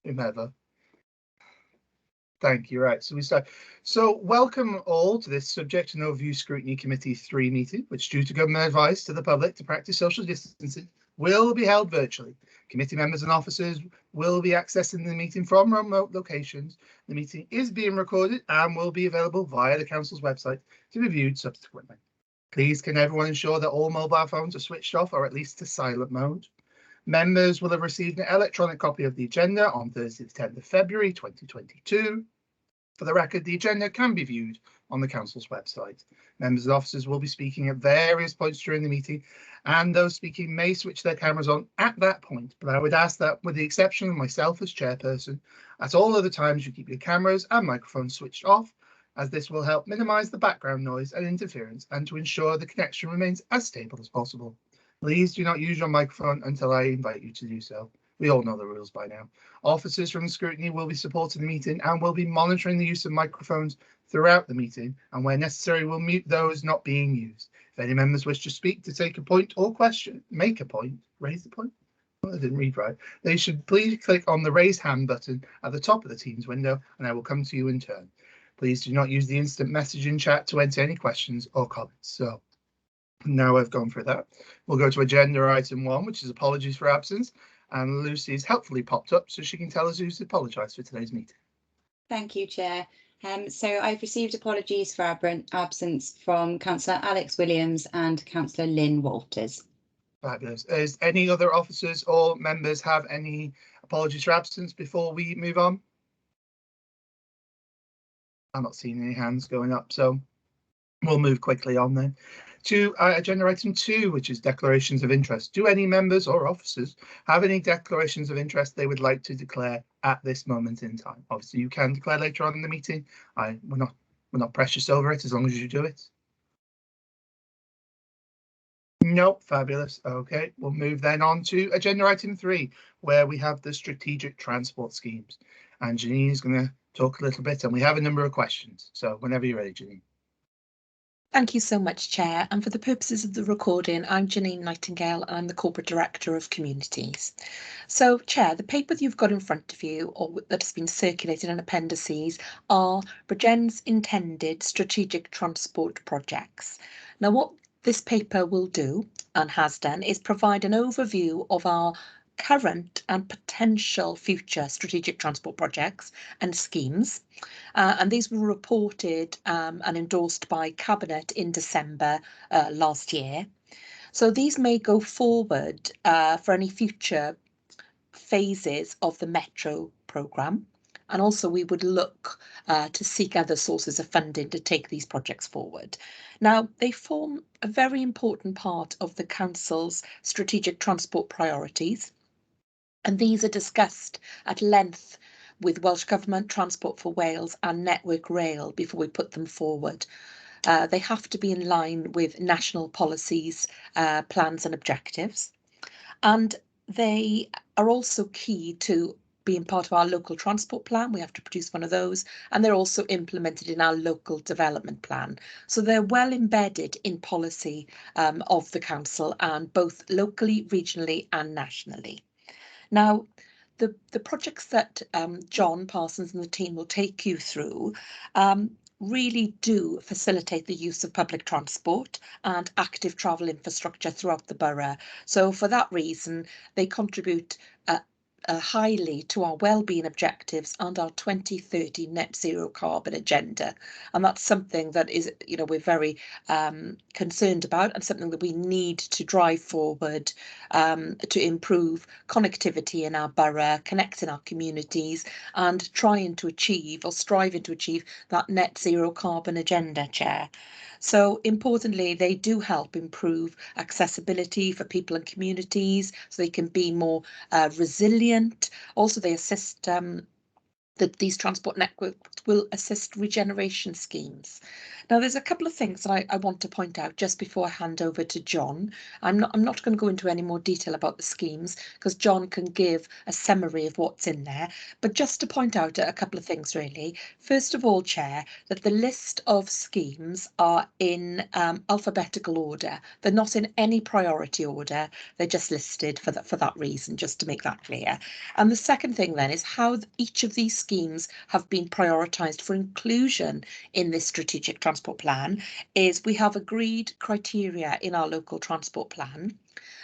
whomever. Thank you. Right, so we start. So welcome all to this Subject and Overview Scrutiny Committee 3 meeting, which, due to government advice to the public to practice social distancing, will be held virtually. Committee members and officers will be accessing the meeting from remote locations. The meeting is being recorded and will be available via the council's website to be viewed subsequently. Please can everyone ensure that all mobile phones are switched off or at least to silent mode. Members will have received an electronic copy of the agenda on Thursday, the 10th of February 2022. For the record, the agenda can be viewed on the council's website. Members and officers will be speaking at various points during the meeting, and those speaking may switch their cameras on at that point, but I would ask that, with the exception of myself as chairperson, at all other times you keep your cameras and microphones switched off, as this will help minimise the background noise and interference and to ensure the connection remains as stable as possible. Please do not use your microphone until I invite you to do so. We all know the rules by now. Officers from Scrutiny will be supporting the meeting and will be monitoring the use of microphones throughout the meeting, and where necessary will mute those not being used. If any members wish to speak, to take a point or question, make a point, raise a point. I didn't read right. They should please click on the raise hand button at the top of the Teams window and I will come to you in turn. Please do not use the instant messaging chat to enter any questions or comments. So now I've gone through that, we'll go to agenda item 1, which is apologies for absence. And Lucy's helpfully popped up so she can tell us who's apologised for today's meeting. Thank you, Chair. So I've received apologies for absence from Councillor Alex Williams and Councillor Lynn Walters. Fabulous. Is any other officers or members have any apologies for absence before we move on? I'm not seeing any hands going up, so we'll move quickly on then to agenda item 2, which is declarations of interest. Do any members or officers have any declarations of interest they would like to declare at this moment in time? Obviously, you can declare later on in the meeting. We're not precious over it as long as you do it. Nope, fabulous. Okay, we'll move then on to agenda item 3, where we have the strategic transport schemes. And Janine is going to talk a little bit, and we have a number of questions. So whenever you're ready, Janine. Thank you so much, Chair. And for the purposes of the recording, I'm Janine Nightingale and I'm the Corporate Director of Communities. So, Chair, the paper that you've got in front of you, or that has been circulated in appendices, are Bridgen's intended strategic transport projects. Now, what this paper will do, and has done, is provide an overview of our current and potential future strategic transport projects and schemes, and these were reported and endorsed by Cabinet in December last year. So these may go forward for any future phases of the Metro programme, and also we would look to seek other sources of funding to take these projects forward. Now, they form a very important part of the Council's strategic transport priorities, and these are discussed at length with Welsh Government, Transport for Wales and Network Rail before we put them forward. They have to be in line with national policies, plans and objectives, and they are also key to being part of our local transport plan. We have to produce one of those, and they're also implemented in our local development plan. So they're well embedded in policy of the council, and both locally, regionally and nationally. Now, the projects that John Parsons and the team will take you through really do facilitate the use of public transport and active travel infrastructure throughout the borough. So for that reason, they contribute highly to our wellbeing objectives and our 2030 net zero carbon agenda. And that's something that is, we're very concerned about, and something that we need to drive forward to improve connectivity in our borough, connecting our communities and trying to achieve, or striving to achieve, that net zero carbon agenda, Chair. So importantly, they do help improve accessibility for people and communities so they can be more resilient. Also, they assist that these transport networks will assist regeneration schemes. Now, there's a couple of things that I want to point out just before I hand over to John. I'm not going to go into any more detail about the schemes because John can give a summary of what's in there. But just to point out a couple of things, really. First of all, Chair, that the list of schemes are in alphabetical order. They're not in any priority order. They're just listed for that reason, just to make that clear. And the second thing then is how each of these schemes have been prioritised for inclusion in this strategic transport plan is we have agreed criteria in our local transport plan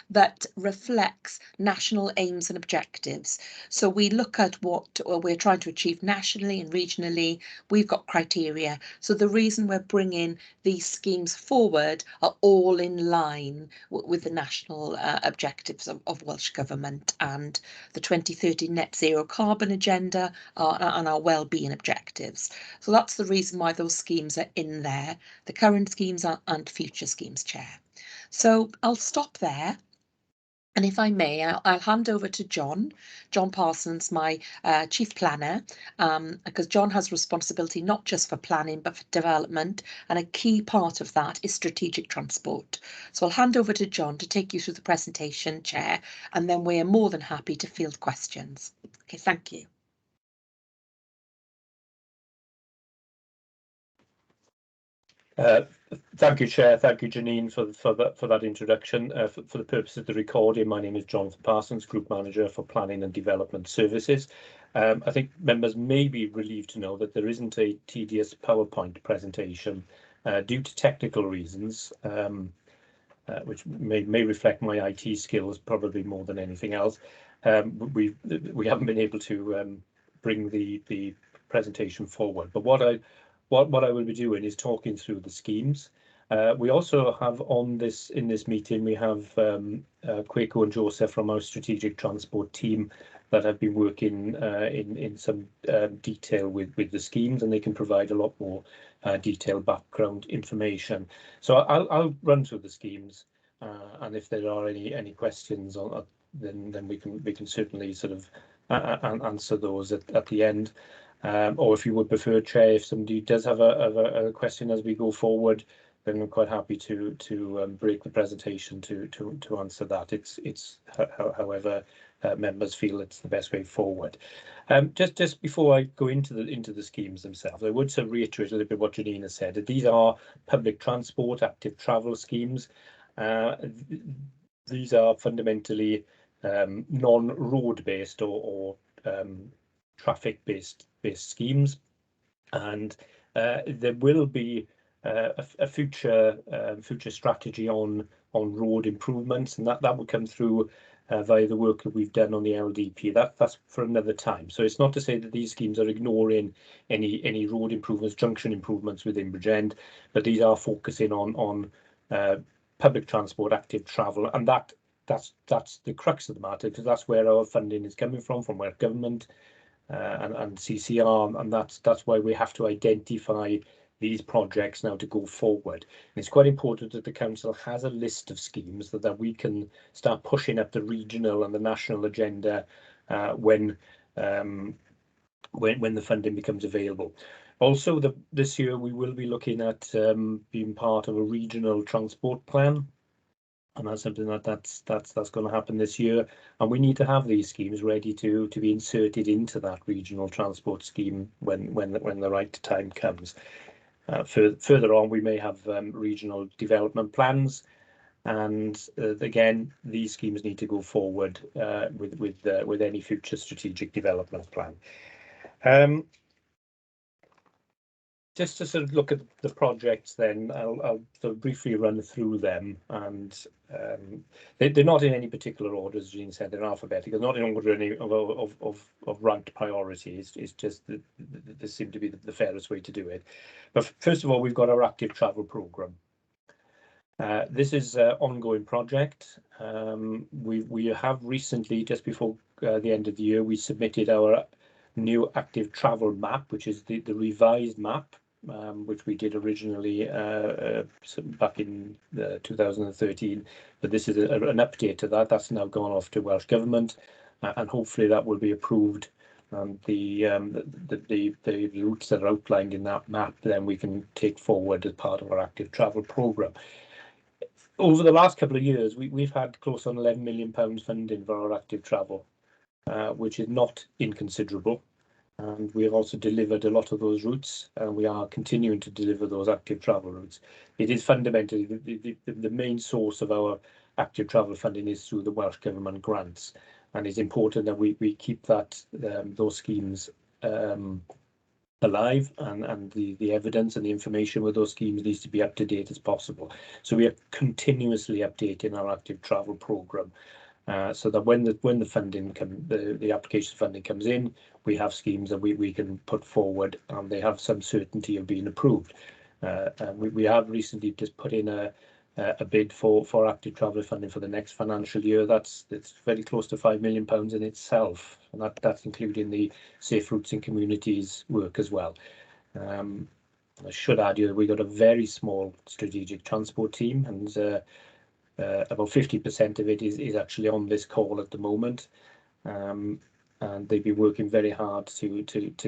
that reflects national aims and objectives. So we look at what we're trying to achieve nationally and regionally. We've got criteria. So the reason we're bringing these schemes forward are all in line with the national objectives of Welsh Government and the 2030 net zero carbon agenda and our wellbeing objectives. So that's the reason why those schemes are in there, the current schemes and future schemes, Chair. So I'll stop there. And if I may, I'll hand over to John Parsons, my Chief Planner, because John has responsibility not just for planning, but for development. And a key part of that is strategic transport. So I'll hand over to John to take you through the presentation, Chair, and then we're more than happy to field questions. Okay, thank you. Thank you, Chair. Thank you, Janine, for that introduction. For the purpose of the recording, my name is Jonathan Parsons, Group Manager for Planning and Development Services. I think members may be relieved to know that there isn't a tedious PowerPoint presentation due to technical reasons, which may reflect my IT skills probably more than anything else. We haven't been able to bring the presentation forward, but what I will be doing is talking through the schemes. We also have in this meeting, we have Quaco and Joseph from our strategic transport team that have been working in some detail with the schemes, and they can provide a lot more detailed background information. So I'll run through the schemes, and if there are any questions on then we can certainly sort of answer those at the end. Or if you would prefer, Chair, if somebody does have a question as we go forward, then I'm quite happy to break the presentation to answer that. It's however members feel it's the best way forward. Just before I go into the schemes themselves, I would sort of reiterate a little bit what Janine has said. That these are public transport active travel schemes. These are fundamentally non-road based or traffic-based schemes, and there will be a future strategy on road improvements, and that will come through via the work that we've done on the LDP. That's for another time. So it's not to say that these schemes are ignoring any road improvements, junction improvements within Bridgend, but these are focusing on public transport active travel, and that's the crux of the matter, because that's where our funding is coming from where government and CCR, and that's why we have to identify these projects now to go forward. And it's quite important that the council has a list of schemes that we can start pushing up the regional and the national agenda when the funding becomes available. Also, this year we will be looking at being part of a regional transport plan. And that's something that's going to happen this year, and we need to have these schemes ready to be inserted into that regional transport scheme when the right time comes. Further on, we may have regional development plans, and again, these schemes need to go forward with any future strategic development plan. Just to sort of look at the projects, then I'll sort of briefly run through them, and they're not in any particular order, as Jean said. They're alphabetical, not in order of ranked priorities. It's just that this seemed to be the fairest way to do it. But first of all, we've got our active travel programme. This is an ongoing project. We have recently, just before the end of the year, we submitted our new active travel map, which is the revised map, which we did originally back in 2013, but this is an update to that. That's now gone off to Welsh Government, and hopefully that will be approved and the routes that are outlined in that map, then we can take forward as part of our active travel programme. Over the last couple of years, we've had close on £11 million funding for our active travel, which is not inconsiderable. And we have also delivered a lot of those routes, and we are continuing to deliver those active travel routes. It is fundamentally the main source of our active travel funding is through the Welsh Government grants, and it's important that we keep that those schemes alive, and the evidence and the information with those schemes needs to be up to date as possible. So we are continuously updating our active travel programme, so that when the funding the application funding comes in, we have schemes that we can put forward, and they have some certainty of being approved. And we have recently just put in a bid for active travel funding for the next financial year. It's very close to £5 million in itself, and that's including the Safe Routes in Communities work as well. I should add here that we got a very small strategic transport team, and about 50% of it is actually on this call at the moment, and they've been working very hard to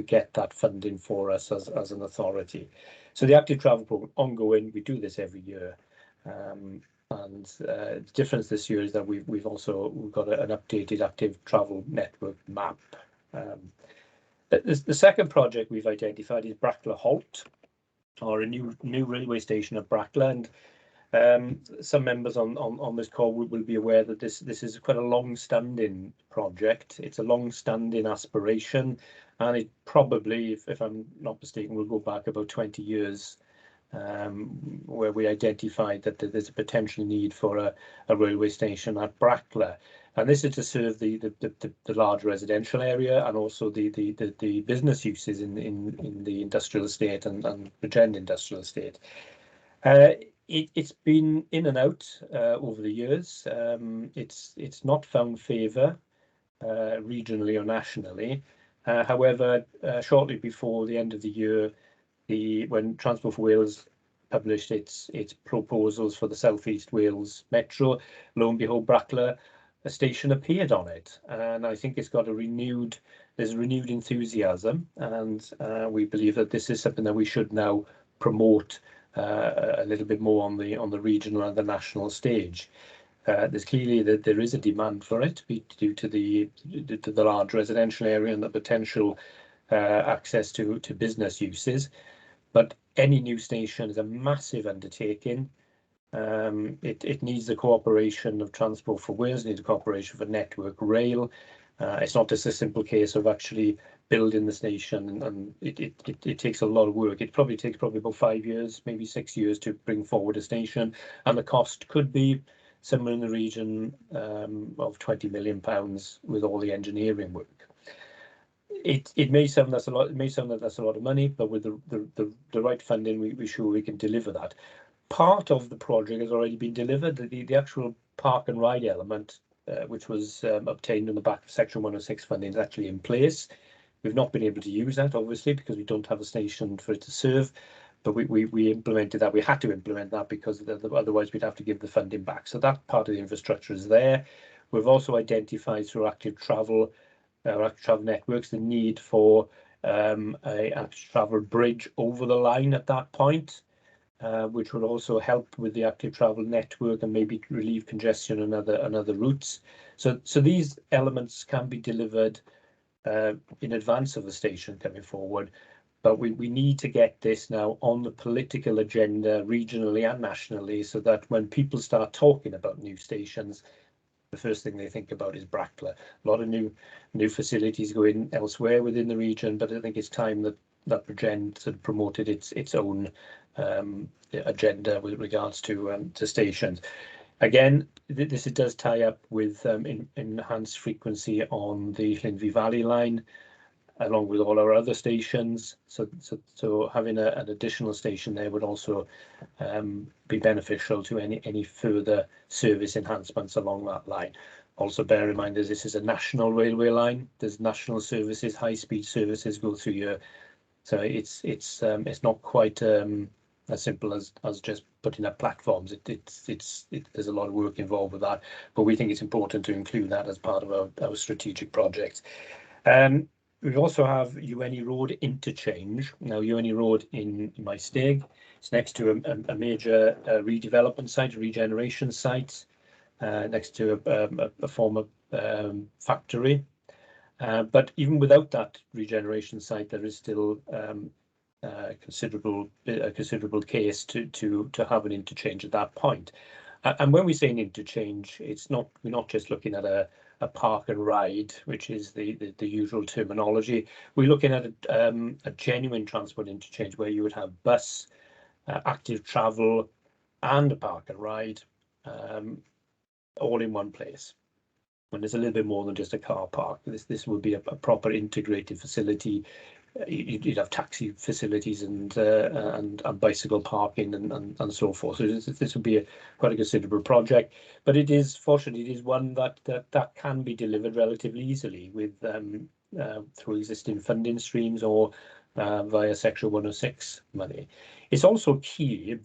get that funding for us as an authority. So the active travel programme ongoing, we do this every year. And the difference this year is that we've got an updated active travel network map. The second project we've identified is Brackla Halt, or a new railway station at Brackla. And some members on this call will be aware that this is quite a long-standing project. It's a long-standing aspiration, and it probably, if I'm not mistaken, will go back about 20 years. Where we identified that there's a potential need for a railway station at Brackla, and this is to serve the large residential area and also the business uses in the industrial estate and Bridgend industrial estate. It's been in and out over the years. It's not found favour regionally or nationally. However, shortly before the end of the year, when Transport for Wales published its proposals for the South East Wales Metro, lo and behold, Brackla, a station appeared on it, and I think it's got there's renewed enthusiasm, and we believe that this is something that we should now promote a little bit more on the regional and the national stage. There's clearly that there is a demand for it due to the large residential area and the potential access to business uses. But any new station is a massive undertaking. It needs the cooperation of Transport for Wales, needs the cooperation for Network Rail. It's not just a simple case of actually building the station, and it takes a lot of work. It probably takes about 5 years, maybe 6 years to bring forward a station, and the cost could be somewhere in the region of £20 million with all the engineering work. It may sound that's a lot. It may sound that that's a lot of money, but with the right funding, we're sure we can deliver that. Part of the project has already been delivered. The actual park and ride element, which was obtained on the back of Section 106 funding, is actually in place. We've not been able to use that, obviously, because we don't have a station for it to serve. But we implemented that. We had to implement that because otherwise we'd have to give the funding back. So that part of the infrastructure is there. We've also identified through active travel networks the need for a active travel bridge over the line at that point, which will also help with the active travel network and maybe relieve congestion on other routes. So these elements can be delivered in advance of the station coming forward, but we need to get this now on the political agenda regionally and nationally, so that when people start talking about new stations, the first thing they think about is Brackla. A lot of new facilities go in elsewhere within the region, but I think it's time that Bridgend sort of promoted its own agenda with regards to stations. Again, this does tie up with enhanced frequency on the Llinvi Valley line, along with all our other stations. So having an additional station there would also be beneficial to any further service enhancements along that line. Also bear in mind that this is a national railway line. There's national services, high-speed services go through here. So it's not quite as simple as just putting up platforms. There's a lot of work involved with that, but we think it's important to include that as part of our strategic project. We also have Uni Road Interchange. Now, Uni Road in Maesteg, it's next to a major redevelopment site, regeneration site, next to a former factory. But even without that regeneration site, there is still a considerable case to have an interchange at that point. And when we say an interchange, we're not just looking at a park and ride, which is the usual terminology. We're looking at a genuine transport interchange where you would have bus, active travel, and a park and ride, all in one place. And it's a little bit more than just a car park. This would be a proper integrated facility. You'd have taxi facilities and bicycle parking and so forth. So this would be quite a considerable project. But fortunately, it is one that can be delivered relatively easily with through existing funding streams or via Section 106 money. It's also key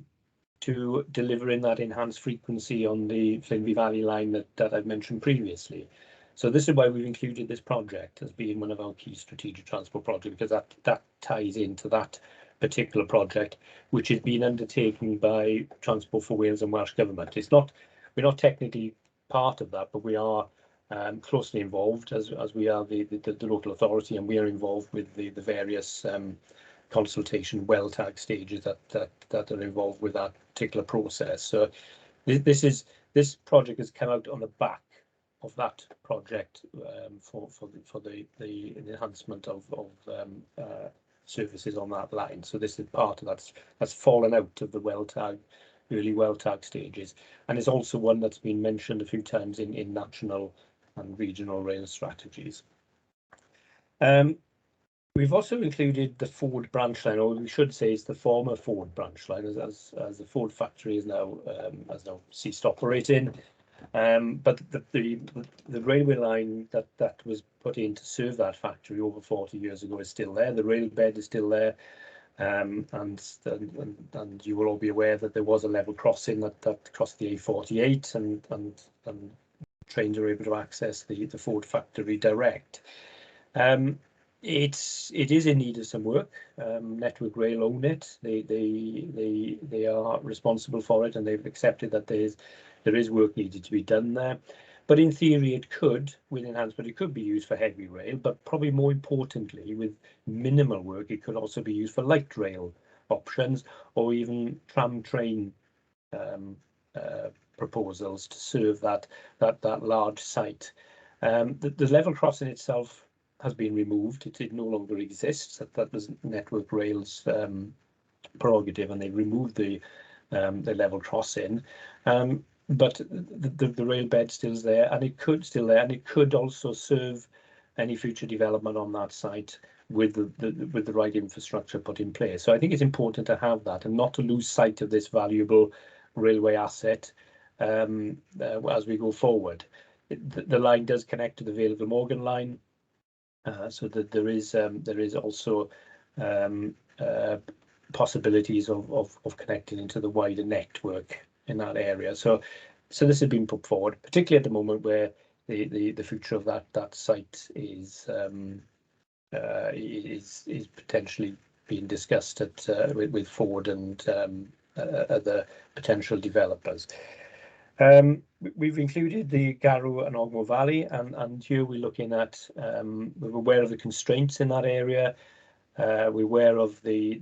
to delivering that enhanced frequency on the Flynville Valley line that I've mentioned previously. So this is why we've included this project as being one of our key strategic transport projects, because that ties into that particular project, which is being undertaken by Transport for Wales and Welsh Government. We're not technically part of that, but we are closely involved as we are the local authority, and we are involved with the various consultation WellTag stages that are involved with that particular process. So this project has come out on the back of that project for the enhancement of services on that line. So this is part of that's fallen out of the early WellTag stages, and it's also one that's been mentioned a few times in national and regional rail strategies. We've also included the Ford branch line, or we should say it's the former Ford branch line, as the Ford factory has now ceased operating. But the railway line that was put in to serve that factory over 40 years ago is still there. The rail bed is still there, and you will all be aware that there was a level crossing that crossed the A48, and trains are able to access the Ford factory direct. It is in need of some work. Network Rail own it. They are responsible for it, and they've accepted that there is work needed to be done there. But in theory, it could, with enhancement, it could be used for heavy rail, but probably more importantly, with minimal work, it could also be used for light rail options, or even tram train proposals to serve that large site. The level crossing itself has been removed. It no longer exists. That was Network Rail's prerogative, and they removed the level crossing. But the rail bed still there, and it could also serve any future development on that site with the right infrastructure put in place. So I think it's important to have that and not to lose sight of this valuable railway asset as we go forward. The line does connect to the Vale of Glamorgan line. So that there is also possibilities of connecting into the wider network in that area. So this has been put forward, particularly at the moment where the future of that site is potentially being discussed with Ford and other potential developers. We've included the Garw and Ogmore Valley, and here we're looking at, we're aware of the constraints in that area. We're aware of the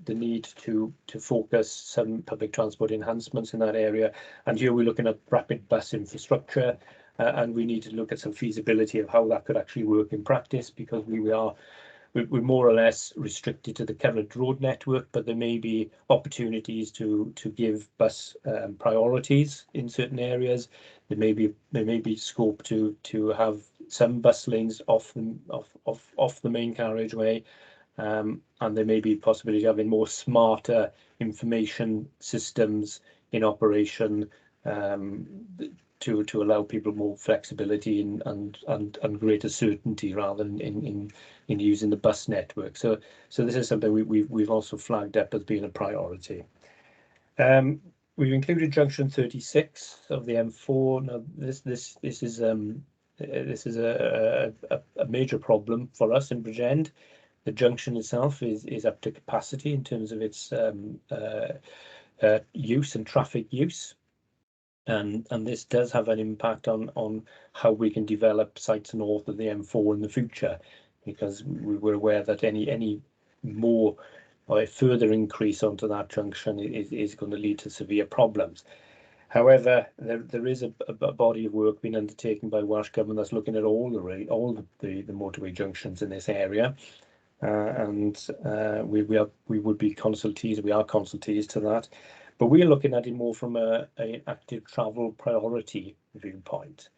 need to focus some public transport enhancements in that area, and here we're looking at rapid bus infrastructure, and we need to look at some feasibility of how that could actually work in practice, because we're more or less restricted to the current road network, but there may be opportunities to give bus priorities in certain areas. There may be scope to have some bus lanes off the main carriageway, and there may be possibility of having more smarter information systems in operation to allow people more flexibility and greater certainty rather than in using the bus network. So this is something we've also flagged up as being a priority. We've included junction 36 of the M4. Now this is this is a major problem for us in Bridgend. The junction itself is up to capacity in terms of its use and traffic use, and this does have an impact on how we can develop sites north of the M4 in the future, because we're aware that any more or a further increase onto that junction is going to lead to severe problems. However, there is a body of work being undertaken by Welsh Government that's looking at all the motorway junctions in this area, and we would be consultees. We are consultees to that, but we're looking at it more from an active travel priority viewpoint.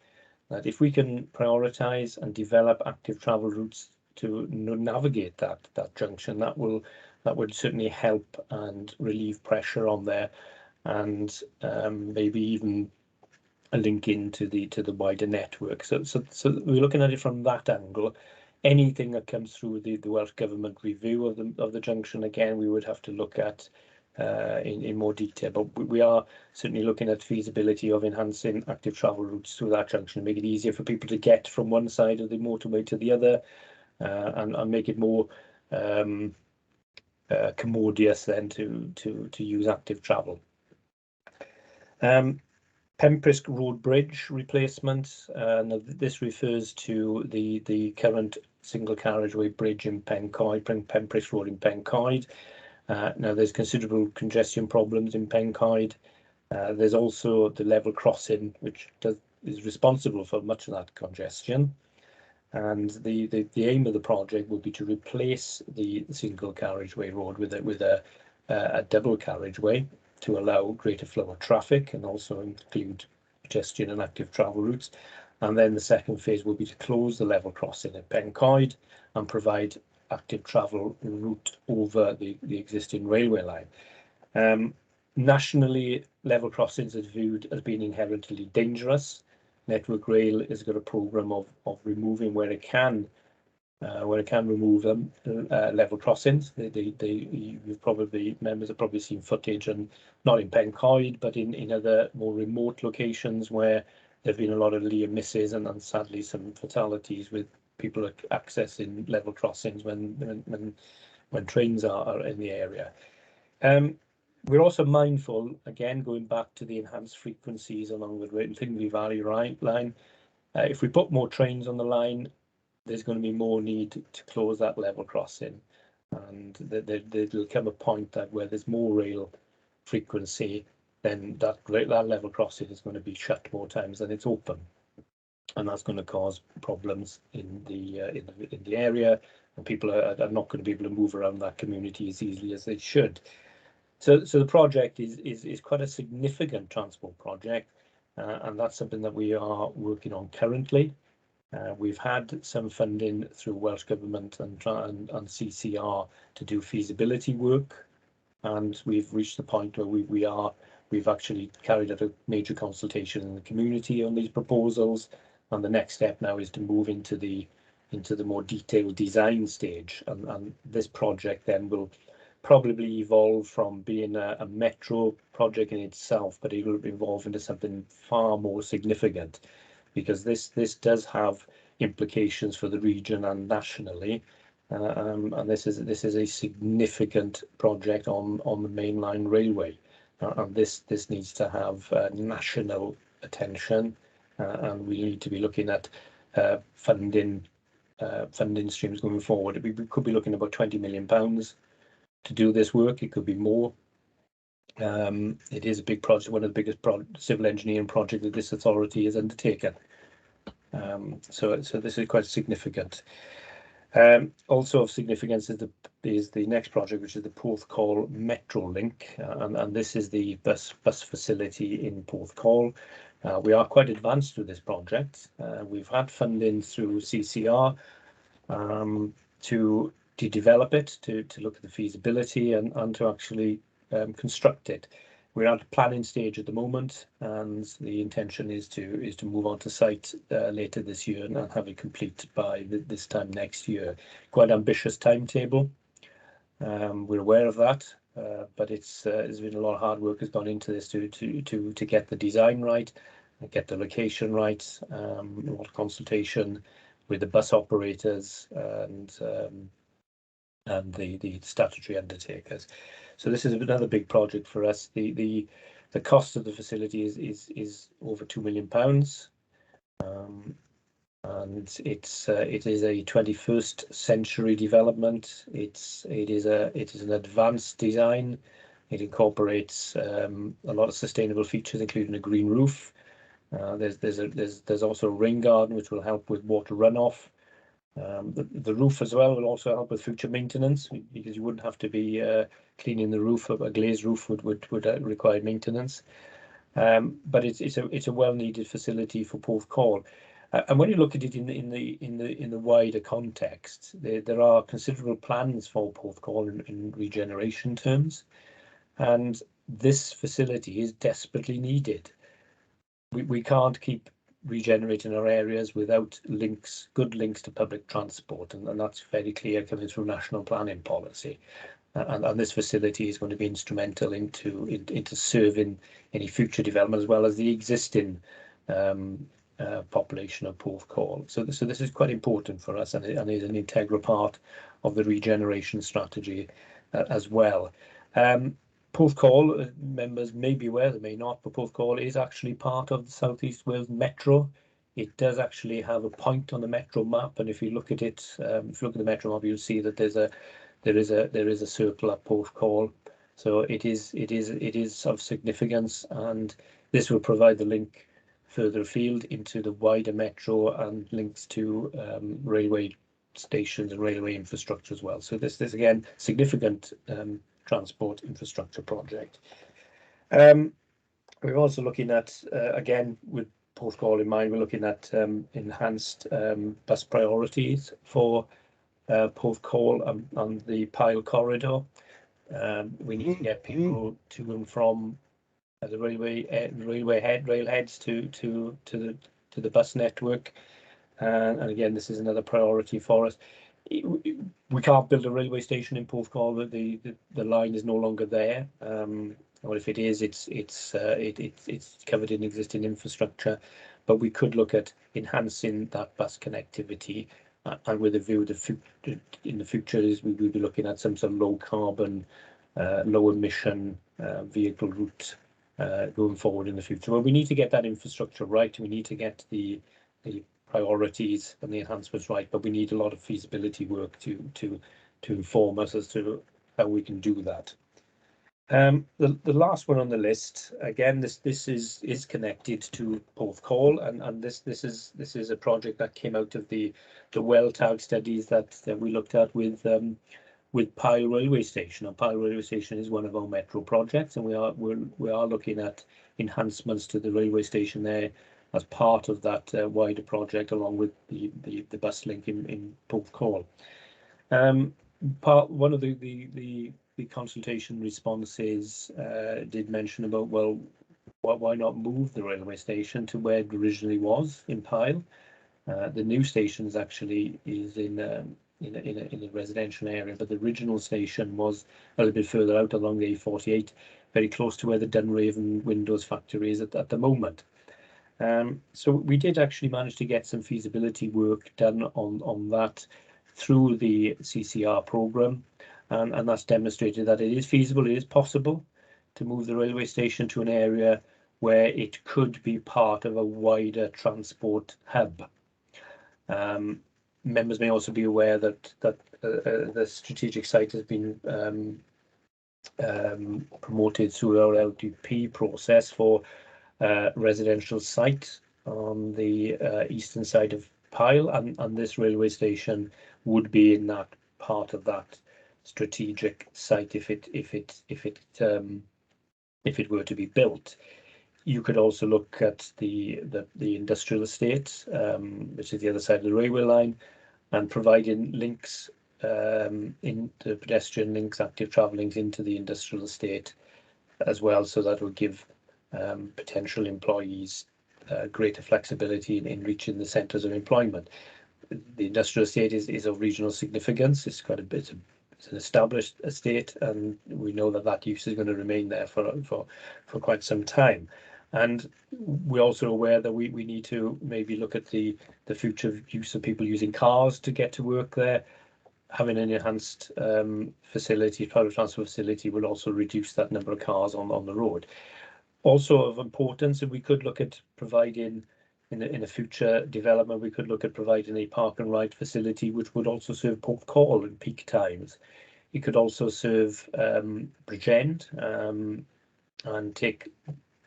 That if we can prioritise and develop active travel routes to navigate that junction, that would certainly help and relieve pressure on there, and maybe even a link into the wider network. So we're looking at it from that angle. Anything that comes through the Welsh Government review of the junction, again, we would have to look at in more detail. But we are certainly looking at feasibility of enhancing active travel routes through that junction, make it easier for people to get from one side of the motorway to the other, and make it more commodious then to use active travel. Pemprisk Road Bridge replacement. Now this refers to the current single carriageway bridge in Pencoed, Pemprisk Road in Pencoed. Now there's considerable congestion problems in Pencoed. There's also the level crossing, which is responsible for much of that congestion. And the aim of the project will be to replace the single carriageway road with a double carriageway to allow greater flow of traffic and also include pedestrian and active travel routes. And then the second phase will be to close the level crossing at Pencoed and provide active travel route over the existing railway line. Nationally, level crossings are viewed as being inherently dangerous. Network Rail has got a programme of removing where it can remove them, level crossings. You've probably, members have probably seen footage, and not in Pencoed, but in other more remote locations where there have been a lot of near misses and sadly some fatalities with people accessing level crossings when trains are in the area. We're also mindful, again, going back to the enhanced frequencies along the Thingley Valley line. If we put more trains on the line, there's going to be more need to close that level crossing, and there'll come a point that where there's more rail frequency, then that level crossing is going to be shut more times than it's open, and that's going to cause problems in the area, and people are not going to be able to move around that community as easily as they should. So the project is quite a significant transport project, and that's something that we are working on currently. We've had some funding through Welsh Government and CCR to do feasibility work, and we've reached the point where we've actually carried out a major consultation in the community on these proposals, and the next step now is to move into the more detailed design stage, and this project then will probably evolve from being a metro project in itself, but it will evolve into something far more significant, because this does have implications for the region and nationally, and this is a significant project on the mainline railway, and this needs to have national attention, and we need to be looking at funding streams going forward. We could be looking at about £20 million to do this work. It could be more. It is a big project, one of the biggest civil engineering projects that this authority has undertaken. So this is quite significant. Also of significance is the next project, which is the Porthcall Metro Link, and this is the bus facility in Porthcall. We are quite advanced with this project. We've had funding through CCR to develop it, to look at the feasibility and to actually construct it. We're at the planning stage at the moment, and the intention is to move on to site later this year and have it complete by this time next year. Quite ambitious timetable. We're aware of that, but there's been a lot of hard work has gone into this to get the design right, get the location right, a lot of consultation with the bus operators and the statutory undertakers. So this is another big project for us. The cost of the facility is over £2 million, and it is a 21st century development. It is an advanced design. It incorporates a lot of sustainable features, including a green roof. There's also a rain garden which will help with water runoff. The roof as well will also help with future maintenance, because you wouldn't have to be cleaning the roof. A glazed roof would require maintenance. But it's a well-needed facility for Porthcall. And when you look at it in the wider context, there are considerable plans for Porthcall in regeneration terms, and this facility is desperately needed. We can't keep regenerating our areas without good links to public transport, and that's very clear coming through national planning policy. And this facility is going to be instrumental into serving any future development, as well as the existing population of Porthcall. So this is quite important for us, and is an integral part of the regeneration strategy as well. Porthcall, members may be aware, they may not, but Porthcall is actually part of the South East Wales Metro. It does actually have a point on the Metro map, and if you look at it, if you look at the Metro map, you'll see that there is a circle at Porthcall. So it is of significance, and this will provide the link further afield into the wider Metro and links to railway stations and railway infrastructure as well. So this again, significant transport infrastructure project. We're also looking at, again, with Porthcall in mind, we're looking at enhanced bus priorities for Porthcall on the Pyle corridor. We need to get people to and from the railheads to the bus network, and again, this is another priority for us. We can't build a railway station in Porthcall. The line is no longer there, or if it is, it's covered in existing infrastructure. But we could look at enhancing that bus connectivity, and with a view in the future is we will be looking at some sort of low carbon, low emission vehicle route going forward in the future. Well, we need to get that infrastructure right. We need to get the priorities and the enhancements right, but we need a lot of feasibility work to inform us as to how we can do that. The last one on the list, again, this is connected to Porthcall, and this is a project that came out of the well tag studies that we looked at with Pyle railway station. And Pyle railway station is one of our metro projects, and we are looking at enhancements to the railway station there as part of that wider project, along with the bus link in Porthcall. One of the consultation responses did mention about, well, why not move the railway station to where it originally was in Pyle? The new station actually is in a residential area, but the original station was a little bit further out along the A48, very close to where the Dunraven Windows factory is at the moment. So we did actually manage to get some feasibility work done on that through the CCR programme, and that's demonstrated that it is feasible, it is possible to move the railway station to an area where it could be part of a wider transport hub. Members may also be aware that the strategic site has been promoted through our LDP process for residential site on the eastern side of Pyle, and this railway station would be in that part of that strategic site if it were to be built. You could also look at the industrial estate, which is the other side of the railway line, and providing links into pedestrian links, active travel links into the industrial estate as well, so that would give potential employees greater flexibility in reaching the centres of employment. The industrial estate is of regional significance. It's quite a bit. It's an established estate, and we know that use is going to remain there for quite some time. And we're also aware that we need to maybe look at the future use of people using cars to get to work there. Having an enhanced facility, public transport facility, will also reduce that number of cars on the road. Also of importance, and we could look at providing in a future development, we could look at providing a park and ride facility which would also serve Porthcall in peak times. It could also serve Bridgend and take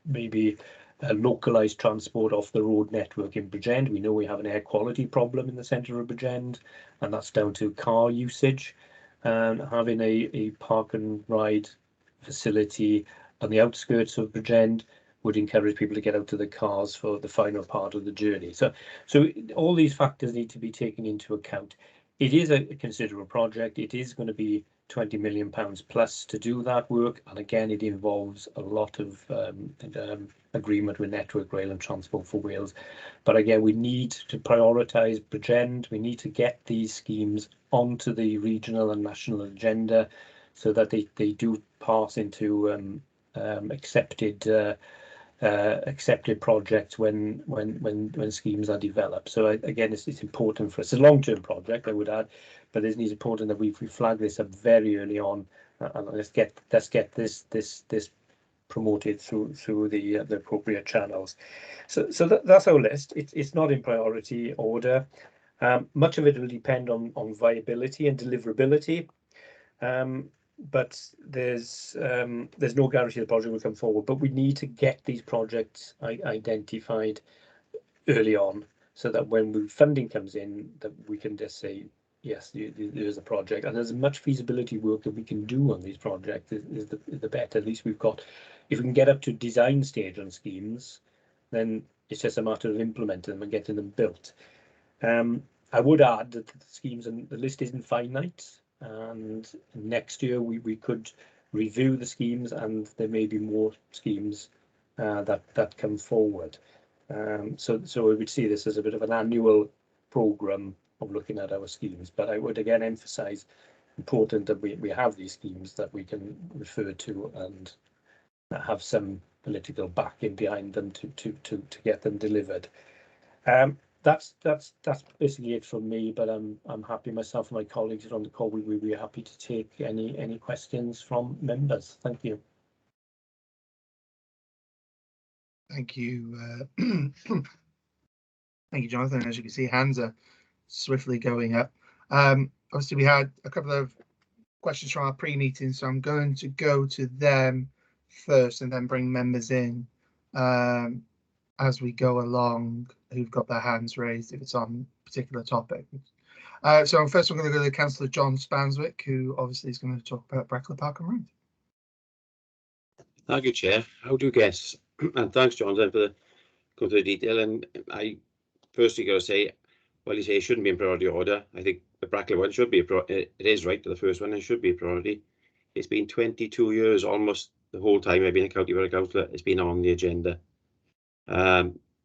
maybe a localised transport off the road network in Bridgend. We know we have an air quality problem in the centre of Bridgend, and that's down to car usage. And having a park and ride facility on the outskirts of Bridgend would encourage people to get out to the cars for the final part of the journey. So all these factors need to be taken into account. It is a considerable project. It is going to be £20 million plus to do that work, and again, it involves a lot of agreement with Network Rail and Transport for Wales. But again, we need to prioritise Bridgend. We need to get these schemes onto the regional and national agenda so that they do pass into accepted projects when schemes are developed. So again, it's important for us. It's a long-term project, I would add, but it is important that we flag this up very early on, and let's get this promoted through the appropriate channels. So that's our list. It's not in priority order. Much of it will depend on viability and deliverability. But there's no guarantee the project will come forward. But we need to get these projects identified early on, so that when funding comes in, that we can just say, yes, there's a project, and there's as much feasibility work that we can do on these projects is the better. At least we've got, if we can get up to design stage on schemes, then it's just a matter of implementing them and getting them built. I would add that the schemes and the list isn't finite. And next year we could review the schemes, and there may be more schemes that come forward. So we would see this as a bit of an annual programme of looking at our schemes. But I would again emphasise important that we have these schemes that we can refer to and have some political backing behind them to get them delivered. That's basically it from me, but I'm happy myself and my colleagues are on the call. We'd be happy to take any questions from members. Thank you. Thank you. Thank you, Jonathan. As you can see, hands are swiftly going up. Obviously, we had a couple of questions from our pre-meeting, so I'm going to go to them first and then bring members in as we go along who've got their hands raised if it's on a particular topic. So first we're going to go to Councillor John Spanzwick, who obviously is going to talk about Brackley Park and Ride. Thank you, Chair. How do you guess? And thanks, Jonathan, for going through the detail. And I firstly got to say, well, you say it shouldn't be in priority order. I think the Brackley one should be it is right to the first one. It should be a priority. It's been 22 years, almost the whole time I've been a county borough councillor. It's been on the agenda.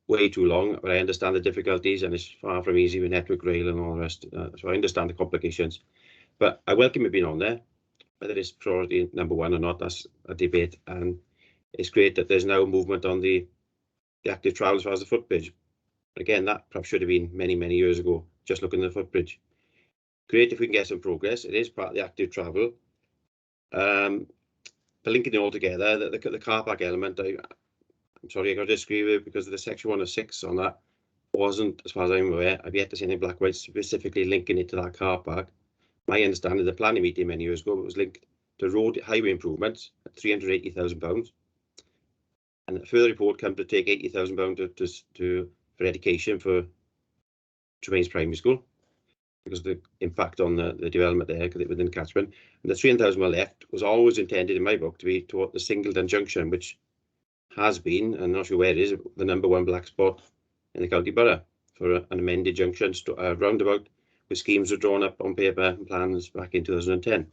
Way too long, but I understand the difficulties, and it's far from easy with Network Rail and all the rest. So I understand the complications, but I welcome it being on there. Whether it's priority number one or not, that's a debate. And it's great that there's now movement on the active travel as far as the footbridge. Again, that perhaps should have been many years ago, just looking at the footbridge. Great if we can get some progress. It is part of the active travel. But linking it all together, the car park element, I'm sorry, I got to disagree with it, because the section 106 on that wasn't, as far as I'm aware, I've yet to see any black white specifically linking it to that car park. My understanding of the planning meeting many years ago, it was linked to road highway improvements at £380,000. And a further report came to take £80,000 for education for Tremaines Primary School, because of the impact on the development there within catchment. And the £300,000 left was always intended in my book to be toward the Singleton Junction, which has been, I'm not sure where it is, the #1 black spot in the county borough for an amended junction roundabout, with schemes were drawn up on paper and plans back in 2010.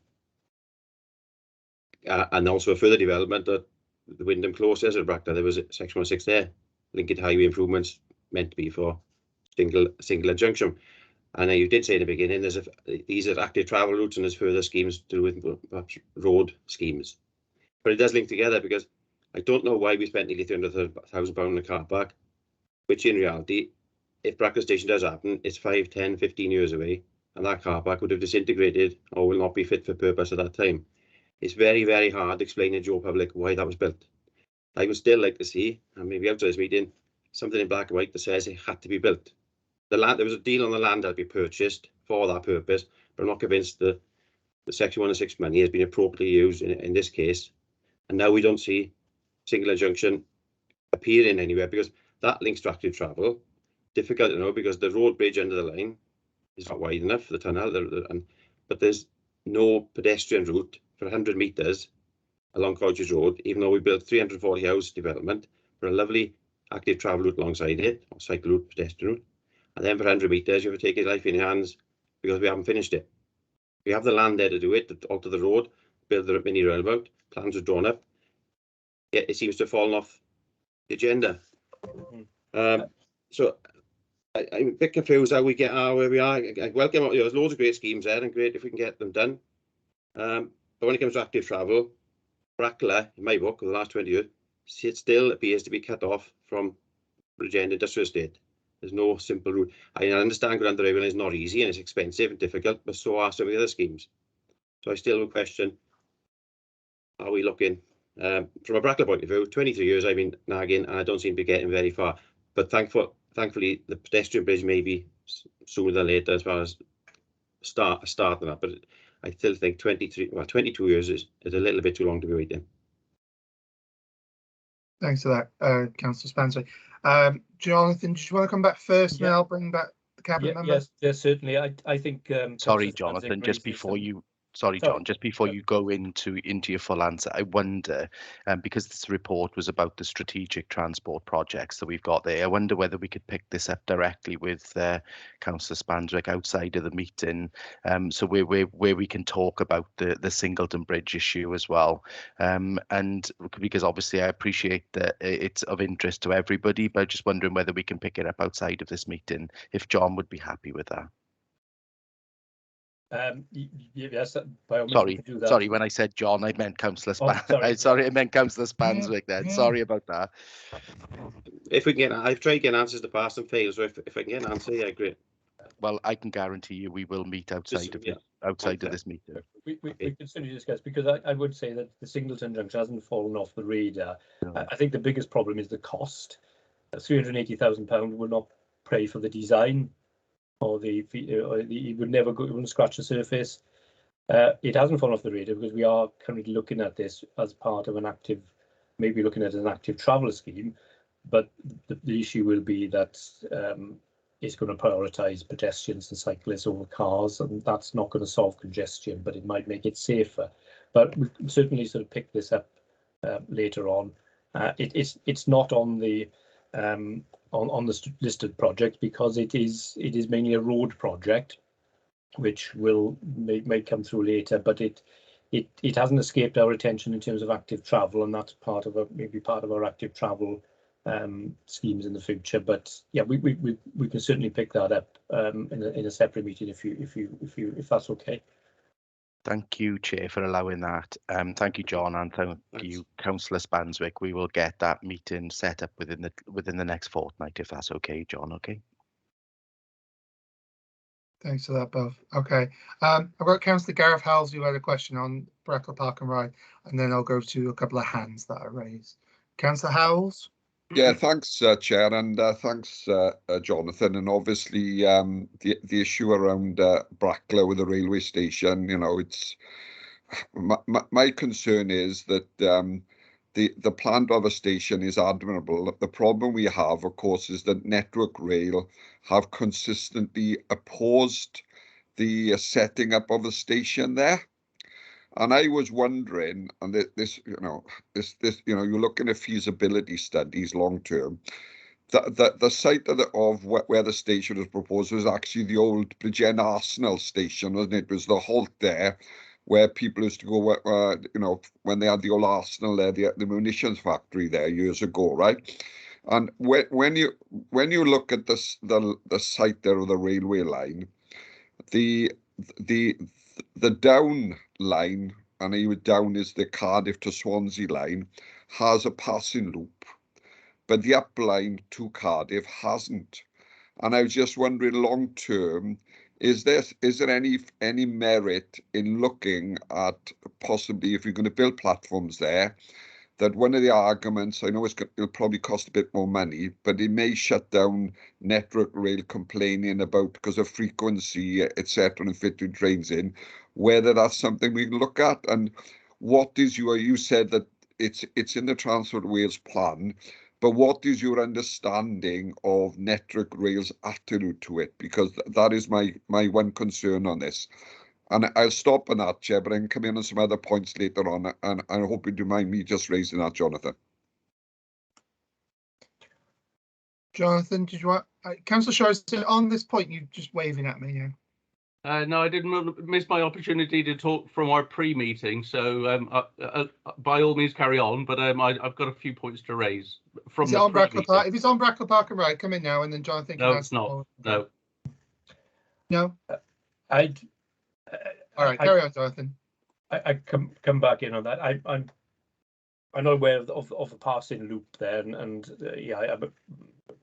And also a further development at the Wyndham Close as a Brackley, there was a section 106 there, linking highway improvements meant to be for single junction. And you did say in the beginning, these are active travel routes, and there's further schemes to do with perhaps road schemes. But it does link together, because I don't know why we spent nearly £300,000 on a car park, which in reality, if Bracknell Station does happen, it's 5, 10, 15 years away, and that car park would have disintegrated or will not be fit for purpose at that time. It's very, very hard explaining to your public why that was built. I would still like to see, and maybe after this meeting, something in black and white that says it had to be built. There was a deal on the land that be purchased for that purpose, but I'm not convinced that the Section 106 money has been appropriately used in this case. And now we don't see single junction appearing anywhere because that links to active travel. Difficult to know because the road bridge under the line is not wide enough for the tunnel, but there's no pedestrian route for 100 metres along Colleges Road, even though we built 340 house development for a lovely active travel route alongside it, or cycle route, pedestrian route. And then for 100 metres, you have to take your life in your hands because we haven't finished it. We have the land there to do it, to alter the road, build the mini roundabout, plans are drawn up. Yet it seems to have fallen off the agenda. So I'm a bit confused how we get where we are. I welcome, there's loads of great schemes there and great if we can get them done. But when it comes to active travel, Bracknell, in my book, for the last 20 years, it still appears to be cut off from Bridgend Industrial Estate. There's no simple route. I understand Grand Railway is not easy and it's expensive and difficult, but so are some of the other schemes. So I still would question, are we looking, from a Bracknell point of view, 23 years I've been nagging and I don't seem to be getting very far. But thankfully, the pedestrian bridge may be sooner than later as far as starting that. But I still think 22 years is a little bit too long to be waiting. Thanks for that, Councillor Spanzwick. Jonathan, did you want to come back first, and then I'll bring back the cabinet member? Yes, certainly. I think. Sorry, Jonathan. Just before you. Sorry, John, just before you go into your full answer, I wonder, because this report was about the strategic transport projects that we've got there, I wonder whether we could pick this up directly with Councillor Spanzwick outside of the meeting, so where we can talk about the Singleton Bridge issue as well. And because obviously I appreciate that it's of interest to everybody, but just wondering whether we can pick it up outside of this meeting, if John would be happy with that. Yes, by all means we could do that. Sorry, when I said John, I meant Councillor Sorry, I meant Councillor Spanzwick then. Sorry about that. If we can get, I've tried to get answers to pass and fail, so if I can get an answer, yeah, great. Well, I can guarantee you we will meet outside of this meeting. We can certainly discuss, because I would say that the Singleton Junction hasn't fallen off the radar. No. I think the biggest problem is the cost. £380,000 will not pay for the design, or it would never go, it wouldn't scratch the surface. It hasn't fallen off the radar because we are currently looking at this as part of an active, maybe looking at an active travel scheme, but the issue will be that it's going to prioritise pedestrians and cyclists over cars, and that's not going to solve congestion, but it might make it safer. But we can certainly sort of pick this up later on. It's not on the on the listed project because it is mainly a road project, which may come through later, but it hasn't escaped our attention in terms of active travel, and that's maybe part of our active travel schemes in the future. But yeah, we can certainly pick that up in a separate meeting if that's okay. Thank you, Chair, for allowing that. Thank you, John, and thank you, Councillor Spanzwick. We will get that meeting set up within the next fortnight, if that's okay, John. Okay. Thanks for that, both. Okay. I've got Councillor Gareth Howells who had a question on Bracknell Park and Ride, and then I'll go to a couple of hands that I raised. Councillor Howells. Yeah, thanks, Chair, and thanks, Jonathan. And obviously, the issue around Bracknell with the railway station, you know, it's my concern is that the plan to have a station is admirable. The problem we have, of course, is that Network Rail have consistently opposed the setting up of a station there. And I was wondering, and you're looking at feasibility studies long term. The site of where the station was proposed was actually the old Bridgend Arsenal station, wasn't it? It was the halt there, where people used to go, when they had the old Arsenal there, the munitions factory there years ago, right? And when you look at the site there of the railway line, the down line, and down is the Cardiff to Swansea line, has a passing loop, but the up line to Cardiff hasn't. And I was just wondering, long term, is there any merit in looking at possibly, if you're going to build platforms there, that one of the arguments, I know it'll probably cost a bit more money, but it may shut down Network Rail complaining about because of frequency, etc., and fitting trains in, whether that's something we can look at. And what is you said that it's in the Transport Wales plan, but what is your understanding of Network Rail's attitude to it? Because that is my one concern on this. And I'll stop on that, Chair, but I can come in on some other points later on, and I hope you do mind me just raising that, Jonathan. Jonathan, did you want... Councillor Shaw, on this point, you're just waving at me, yeah. No, I didn't miss my opportunity to talk from our pre-meeting, so by all means carry on, but I've got a few points to raise from the pre-meeting. Park? If it's on Bracknell Park and Ride, come in now, and then Jonathan can No, it's not. No. No? All right, carry on, Jonathan. I come back in on that. I'm not aware of the passing loop there, and yeah, I'm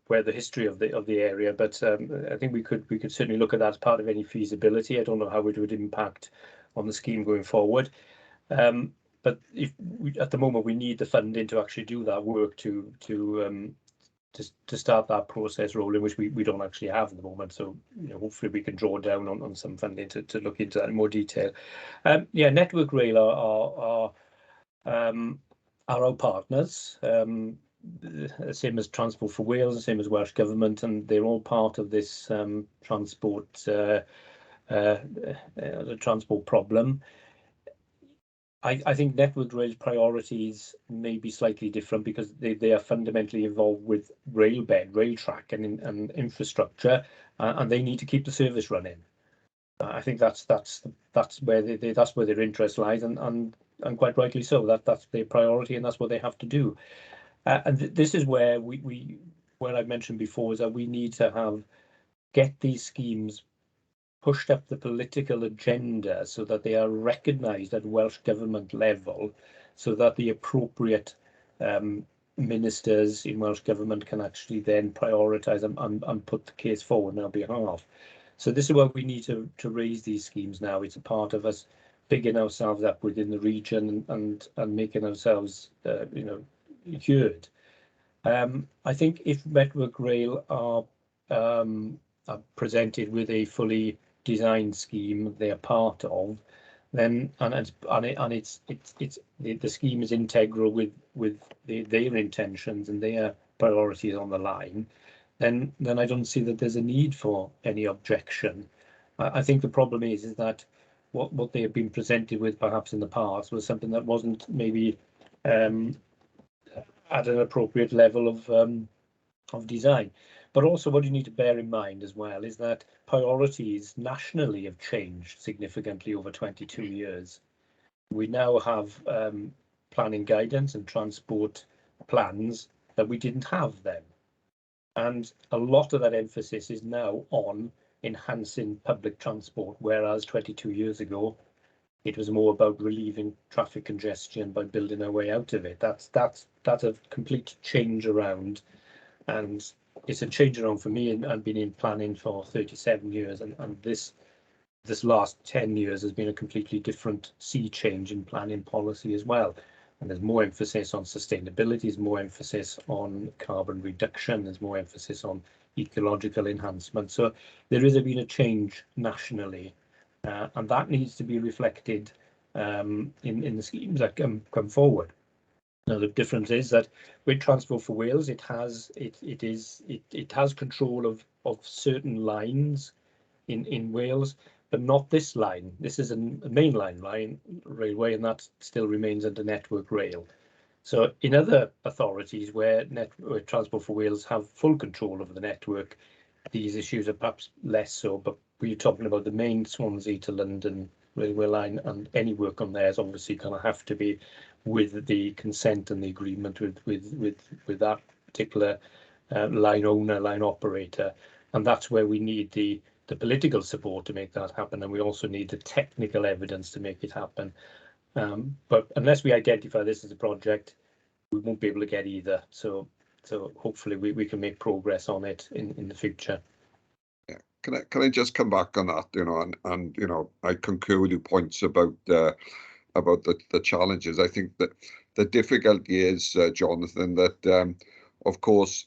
aware of the history of the area, but I think we could certainly look at that as part of any feasibility. I don't know how it would impact on the scheme going forward, but at the moment we need the funding to actually do that work to start that process rolling, which we don't actually have at the moment. So hopefully we can draw down on some funding to look into that in more detail. Yeah, Network Rail are our partners, same as Transport for Wales, same as Welsh Government, and they're all part of this transport problem. I think Network Rail's priorities may be slightly different because they are fundamentally involved with rail bed, rail track, and infrastructure, and they need to keep the service running. I think that's where their interest lies, and quite rightly so. That's their priority, and that's what they have to do. And this is where what I mentioned before is that we need to get these schemes pushed up the political agenda so that they are recognised at Welsh Government level, so that the appropriate ministers in Welsh Government can actually then prioritise and put the case forward on our behalf. So this is where we need to raise these schemes now. It's a part of us bigging ourselves up within the region and making ourselves heard. I think if Network Rail are presented with a fully design scheme they are part of, then the scheme is integral with their intentions and their priorities on the line, then I don't see that there's a need for any objection. I think the problem is that what they have been presented with perhaps in the past was something that wasn't maybe at an appropriate level of design. But also what you need to bear in mind as well is that priorities nationally have changed significantly over 22 years. We now have planning guidance and transport plans that we didn't have then. And a lot of that emphasis is now on enhancing public transport, whereas 22 years ago, it was more about relieving traffic congestion by building our way out of it. That's a complete change around, and it's a change around for me, and I've been in planning for 37 years, and this last 10 years has been a completely different sea change in planning policy as well. And there's more emphasis on sustainability, there's more emphasis on carbon reduction, there's more emphasis on ecological enhancement. So there has been a change nationally, and that needs to be reflected in the schemes that come forward. Now the difference is that with Transport for Wales, it has control of certain lines in Wales, but not this line. This is a mainline line railway, and that still remains under Network Rail. So in other authorities where Transport for Wales have full control of the network, these issues are perhaps less so, but we're talking about the main Swansea to London railway line, and any work on there is obviously going to have to be with the consent and the agreement with that particular line owner, line operator, and that's where we need the political support to make that happen, and we also need the technical evidence to make it happen. But unless we identify this as a project we won't be able to get either. So hopefully we can make progress on it in the future. Yeah. Can I just come back on that, and I concur with your points about the challenges. I think that the difficulty is, Jonathan, that of course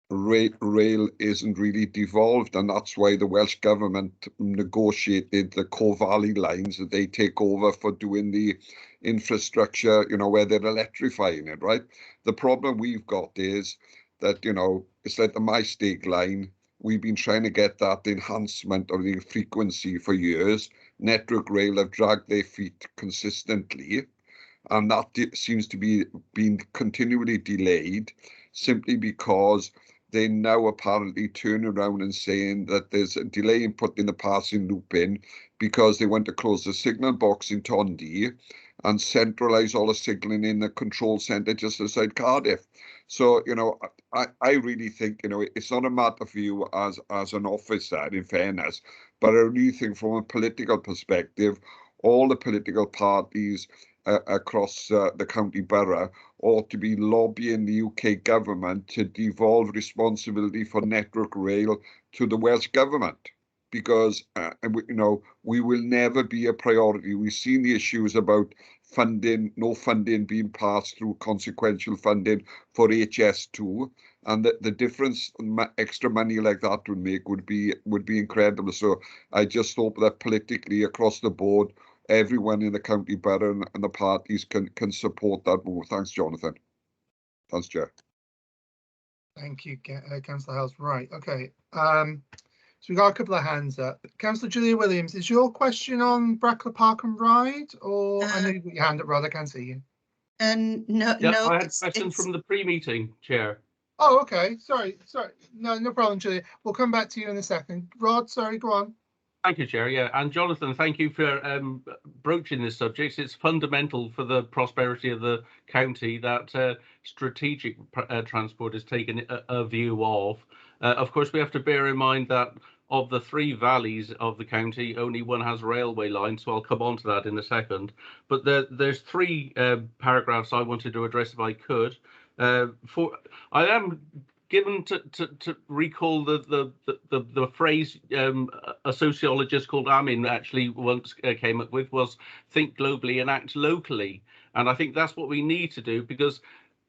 rail isn't really devolved, and that's why the Welsh Government negotiated the Core Valley lines that they take over for doing the infrastructure, where they're electrifying it, right? The problem we've got is that, it's like the MyStake line. We've been trying to get that enhancement of the frequency for years. Network Rail have dragged their feet consistently, and that seems to be being continually delayed simply because they now apparently turn around and saying that there's a delay in putting the passing loop in because they want to close the signal box in Tondy and centralise all the signalling in the control centre just outside Cardiff. So, I really think, it's not a matter for you as an officer, in fairness, but I really think from a political perspective, all the political parties across the county borough ought to be lobbying the UK government to devolve responsibility for Network Rail to the Welsh Government, because we will never be a priority. We've seen the issues about funding, no funding being passed through consequential funding for HS2, and the difference extra money like that would make would be incredible. So I just hope that politically across the board, everyone in the county borough and the parties can support that move. Thanks, Jonathan. Thanks, Chair. Thank you, Councillor Howells. Right, okay. So we've got a couple of hands up. Councillor Julia Williams, is your question on Brackler Park and Ride, or I know you've got your hand up, Rod, I can't see you. No, Yeah, no. I had a question from the pre-meeting, Chair. Oh, okay. Sorry. No problem, Julia. We'll come back to you in a second. Rod, sorry, go on. Thank you, Chair. Yeah, and Jonathan, thank you for broaching this subject. It's fundamental for the prosperity of the county that strategic transport is taken a view of. Of course, we have to bear in mind that of the three valleys of the county, only one has railway lines, so I'll come on to that in a second. But there's three paragraphs I wanted to address if I could. I am given to recall the phrase a sociologist called Amin actually once came up with was think globally and act locally. And I think that's what we need to do, because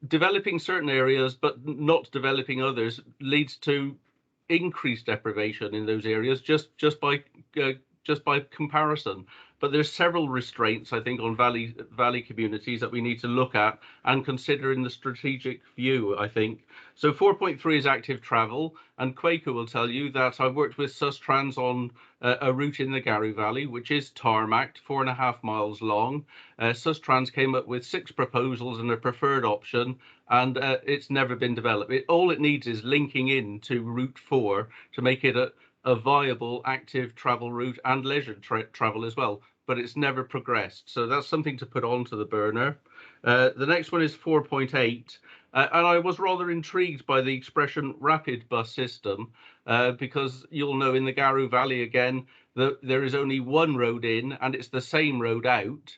developing certain areas but not developing others leads to increased deprivation in those areas just by comparison. But there's several restraints, I think, on valley communities that we need to look at and consider in the strategic view, I think. So 4.3 is active travel, and Quaker will tell you that I've worked with Sustrans on a route in the Garry Valley, which is tarmacked, 4.5 miles long. Sustrans came up with 6 proposals and a preferred option, and it's never been developed. All it needs is linking in to Route 4 to make it a viable active travel route and leisure travel as well, but it's never progressed. So that's something to put onto the burner. The next one is 4.8. And I was rather intrigued by the expression rapid bus system, because you'll know in the Garry Valley again, there is only one road in and it's the same road out.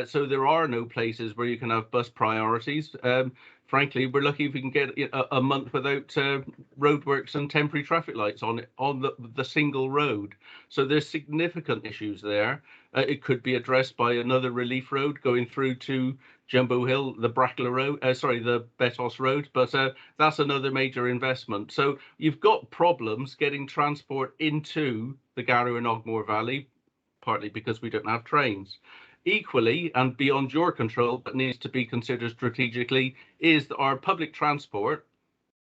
So there are no places where you can have bus priorities. Frankly, we're lucky if we can get a month without roadworks and temporary traffic lights on the single road. So there's significant issues there. It could be addressed by another relief road going through to Jumbo Hill, the Brackler Road, the Bettos Road, but that's another major investment. So you've got problems getting transport into the Garry and Ogmore Valley, partly because we don't have trains. Equally, and beyond your control, but needs to be considered strategically, is that our public transport,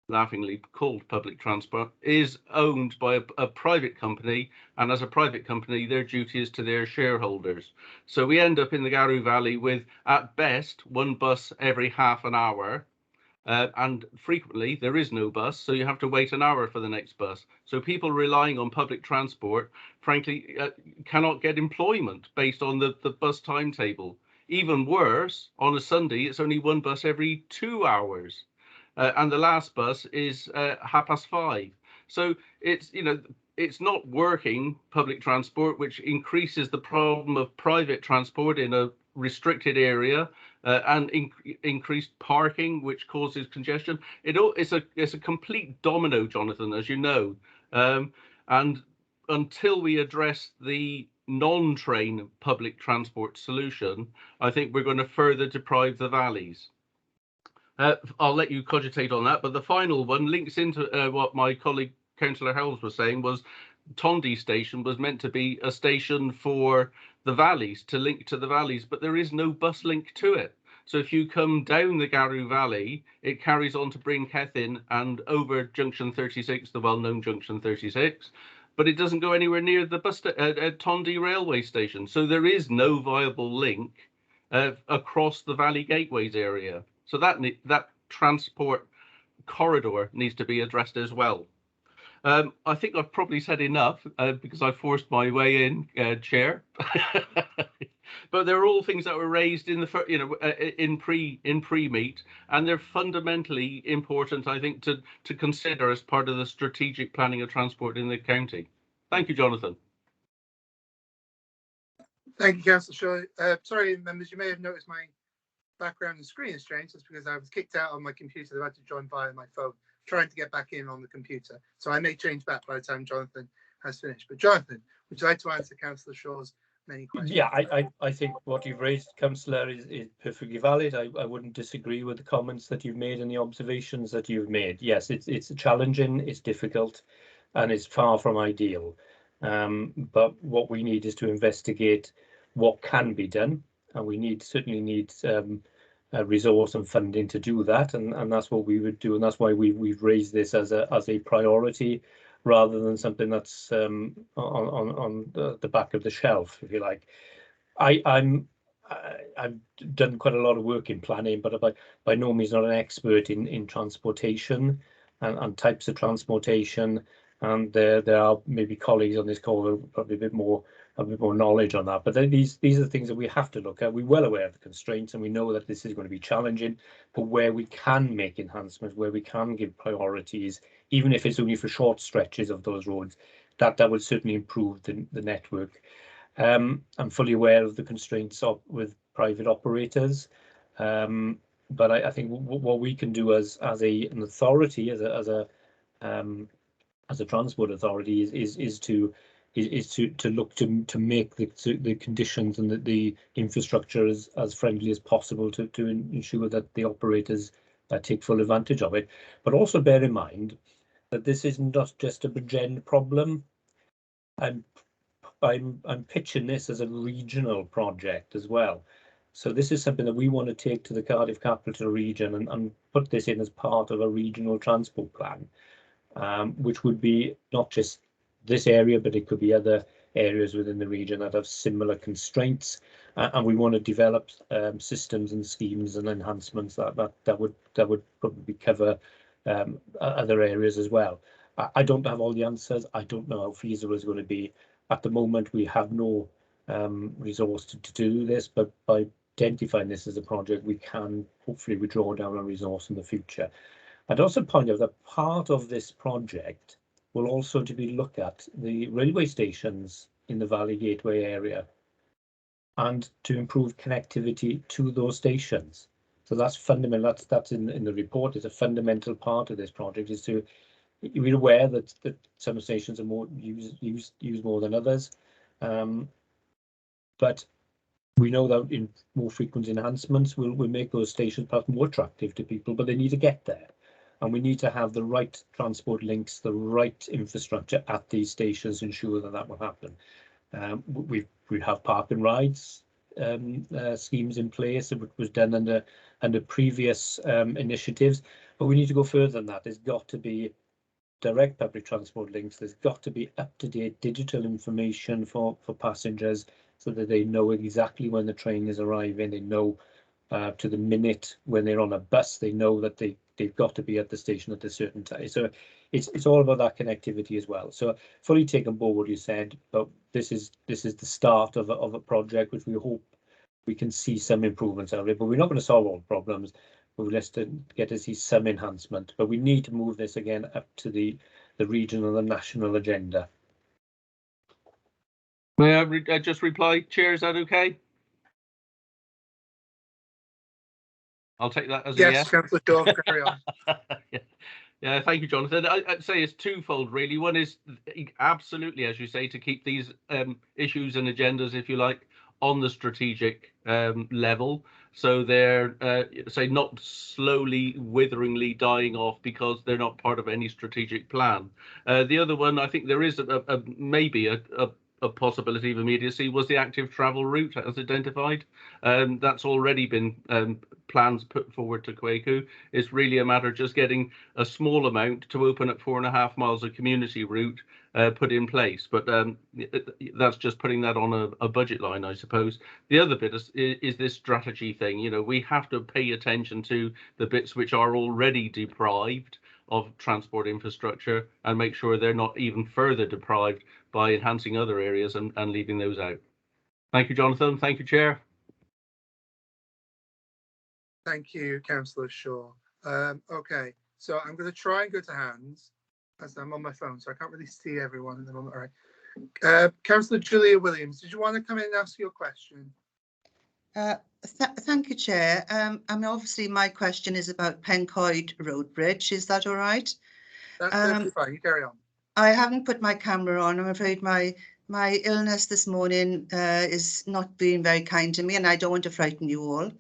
laughingly called public transport, is owned by a private company, and as a private company, their duty is to their shareholders. So we end up in the Garry Valley with, at best, one bus every half an hour, and frequently there is no bus, so you have to wait an hour for the next bus. So people relying on public transport, frankly, cannot get employment based on the bus timetable. Even worse, on a Sunday, it's only one bus every 2 hours. And the last bus is 5:30. So it's not working public transport, which increases the problem of private transport in a restricted area and increased parking, which causes congestion. It's a complete domino, Jonathan, as you know. And until we address the non-train public transport solution, I think we're going to further deprive the valleys. I'll let you cogitate on that, but the final one links into what my colleague Councillor Helms was saying. Was Tondy station was meant to be a station for the valleys, to link to the valleys, but there is no bus link to it. So if you come down the Garw Valley, it carries on to Bryn Cethyn and over Junction 36, the well-known Junction 36, but it doesn't go anywhere near the Tondy railway station. So there is no viable link across the Valley Gateways area. So that transport corridor needs to be addressed as well. I think I've probably said enough because I forced my way in, Chair. But they're all things that were raised in the in pre-meet, and they're fundamentally important, I think, to consider as part of the strategic planning of transport in the county. Thank you, Jonathan. Thank you, Councillor Shaw. Sorry, members, you may have noticed my background and screen has changed. That's because I was kicked out on my computer. I had to join via my phone, trying to get back in on the computer. So I may change back by the time Jonathan has finished. But Jonathan, would you like to answer Councillor Shaw's many questions? Yeah, I think what you've raised, Councillor, is perfectly valid. I wouldn't disagree with the comments that you've made and the observations that you've made. Yes, it's challenging, it's difficult, and it's far from ideal. But what we need is to investigate what can be done, and we certainly need resource and funding to do that, and that's what we would do, and that's why we've raised this as a priority rather than something that's on the back of the shelf, if you like. I've done quite a lot of work in planning, but by no means not an expert in transportation and types of transportation. And there are maybe colleagues on this call who have probably a bit more knowledge on that. But these are the things that we have to look at. We're well aware of the constraints, and we know that this is going to be challenging. But where we can make enhancements, where we can give priorities, even if it's only for short stretches of those roads, that would certainly improve the network. I'm fully aware of the constraints with private operators, but I think what we can do as an authority, as a transport authority, is to look to make the conditions and the infrastructure as friendly as possible to ensure that the operators take full advantage of it. But also bear in mind that this is not just a Bridgend problem. I'm pitching this as a regional project as well. So this is something that we want to take to the Cardiff Capital Region and put this in as part of a regional transport plan, which would be not just this area, but it could be other areas within the region that have similar constraints, and we want to develop systems and schemes and enhancements that would probably cover other areas as well. I don't have all the answers. I don't know how feasible it's going to be. At the moment, we have no resource to do this, but by identifying this as a project, we can hopefully withdraw down a resource in the future. I'd also point out that part of this project will also to be look at the railway stations in the Valley Gateway area and to improve connectivity to those stations. So that's fundamental. That's in the report. It's a fundamental part of this project. Is to we're aware that some stations are more used more than others, but we know that in more frequent enhancements will make those stations perhaps more attractive to people, but they need to get there. And we need to have the right transport links, the right infrastructure at these stations to ensure that will happen. We have park and rides schemes in place. It was done under previous initiatives, but we need to go further than that. There's got to be direct public transport links. There's got to be up-to-date digital information for passengers so that they know exactly when the train is arriving. They know to the minute when they're on a bus, they know that they've got to be at the station at a certain time. So it's all about that connectivity as well. So fully take on board what you said, but this is the start of a project which we hope we can see some improvements out of it. But we're not going to solve all problems. We'll just get to see some enhancement. But we need to move this again up to the regional and the national agenda. May I just reply, Chair? Is that okay? I'll take that as a Yes, yes. Councillor Dove, carry on. Yeah, thank you, Jonathan. I'd say it's twofold, really. One is absolutely, as you say, to keep these issues and agendas, if you like, on the strategic level, so they're say not slowly witheringly dying off because they're not part of any strategic plan. The other one, I think there is maybe a possibility of immediacy, was the active travel route as identified. That's already been plans put forward to Kwaku. It's really a matter of just getting a small amount to open up 4.5 miles of community route put in place, but that's just putting that on a budget line, I suppose. The other bit is this strategy thing. You know, we have to pay attention to the bits which are already deprived of transport infrastructure and make sure they're not even further deprived by enhancing other areas and leaving those out. Thank you, Jonathan. Thank you, Chair. Thank you, Councillor Shaw. Okay, so I'm going to try and go to hands as I'm on my phone, so I can't really see everyone at the moment. All right. Councillor Julia Williams, did you want to come in and ask your question? Thank you, Chair. I mean, obviously, my question is about Pencoed Road Bridge. Is that all right? That's perfectly fine. You carry on. I haven't put my camera on. I'm afraid my illness this morning is not being very kind to me, and I don't want to frighten you all.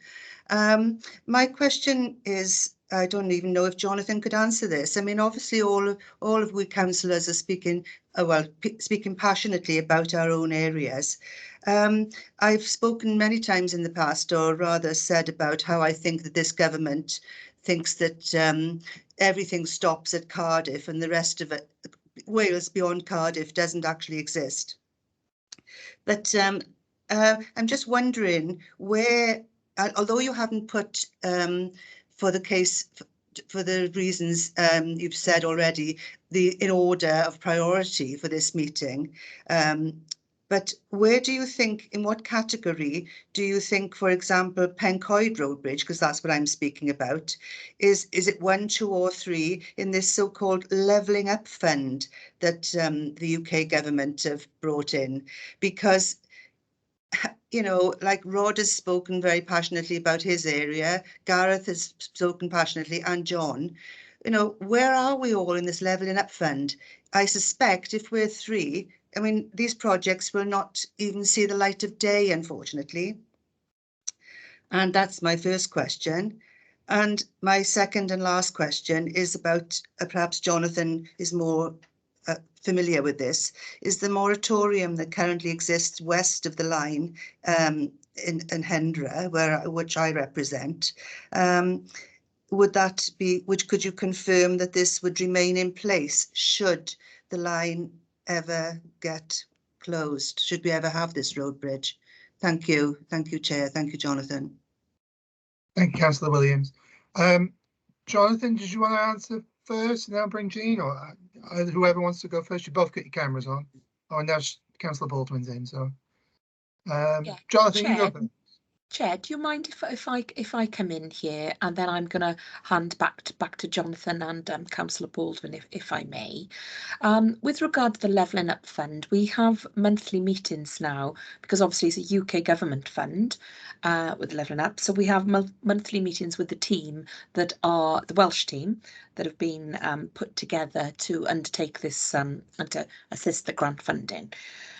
My question is, I don't even know if Jonathan could answer this. I mean, obviously, all of we councillors are speaking, speaking passionately about our own areas. I've spoken many times in the past, or rather said about how I think that this government thinks that everything stops at Cardiff and the rest of it, Wales beyond Cardiff, doesn't actually exist. But I'm just wondering where, although you haven't put for the case, for the reasons you've said already, in order of priority for this meeting, but where do you think, in what category do you think, for example, Pencoed Road Bridge, because that's what I'm speaking about, is it 1, 2 or 3 in this so-called levelling up fund that the UK government have brought in? Because, you know, like Rod has spoken very passionately about his area, Gareth has spoken passionately, and John, you know, where are we all in this levelling up fund? I suspect if we're 3, I mean, these projects will not even see the light of day, unfortunately. And that's my first question. And my second and last question is about, perhaps Jonathan is more familiar with this, is the moratorium that currently exists west of the line in Hendra, which I represent. Would that be, could you confirm that this would remain in place should the line ever get closed? Should we ever have this road bridge? Thank you. Thank you, Chair. Thank you, Jonathan. Thank you, Councillor Williams. Jonathan, did you want to answer first and then I'll bring Jean, or whoever wants to go first? You both got your cameras on. Oh, and now Councillor Baldwin's in, so yeah. Jonathan, Chair, you go first. Chair, do you mind if I come in here, and then I'm going to hand back to Jonathan and Councillor Baldwin, if I may. With regard to the Levelling Up Fund, we have monthly meetings now, because obviously it's a UK government fund with Levelling Up. So we have monthly meetings with the team that are the Welsh team that have been put together to undertake this and to assist the grant funding.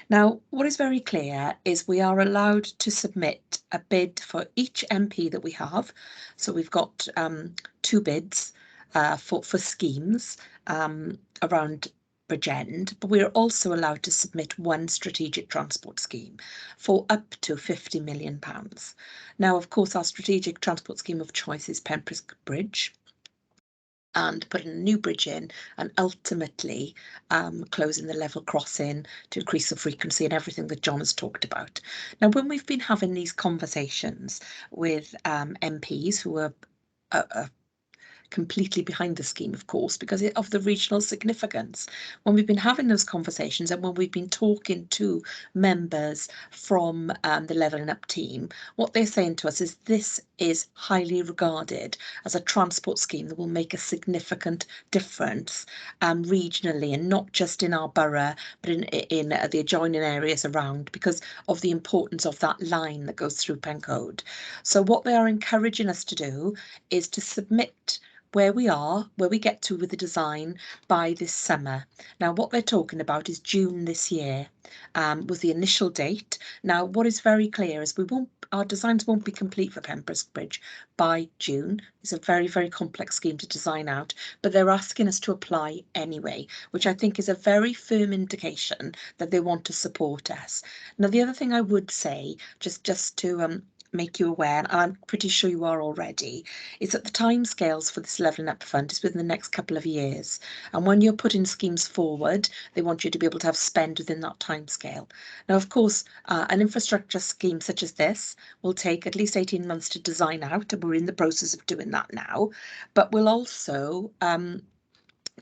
Now, what is very clear is we are allowed to submit a bid for each MP that we have. So we've got 2 bids for schemes around Bridgend, but we are also allowed to submit 1 strategic transport scheme for up to £50 million. Now, of course, our strategic transport scheme of choice is Pemprisk Bridge, and putting a new bridge in, and ultimately closing the level crossing to increase the frequency and everything that John has talked about. Now, when we've been having these conversations with MPs who are completely behind the scheme, of course, because of the regional significance. When we've been having those conversations and when we've been talking to members from the Levelling Up team, what they're saying to us is this is highly regarded as a transport scheme that will make a significant difference regionally, and not just in our borough, but in the adjoining areas around, because of the importance of that line that goes through Pencode. So what they are encouraging us to do is to submit where we get to with the design by this summer. Now, what they're talking about is June this year, was the initial date. Now, what is very clear is our designs won't be complete for Pemprisk Bridge by June. It's a very, very complex scheme to design out, but they're asking us to apply anyway, which I think is a very firm indication that they want to support us. Now, the other thing I would say, just to make you aware, and I'm pretty sure you are already, is that the timescales for this Levelling Up Fund is within the next couple of years. And when you're putting schemes forward, they want you to be able to have spend within that timescale. Now, of course, an infrastructure scheme such as this will take at least 18 months to design out, and we're in the process of doing that now, but will also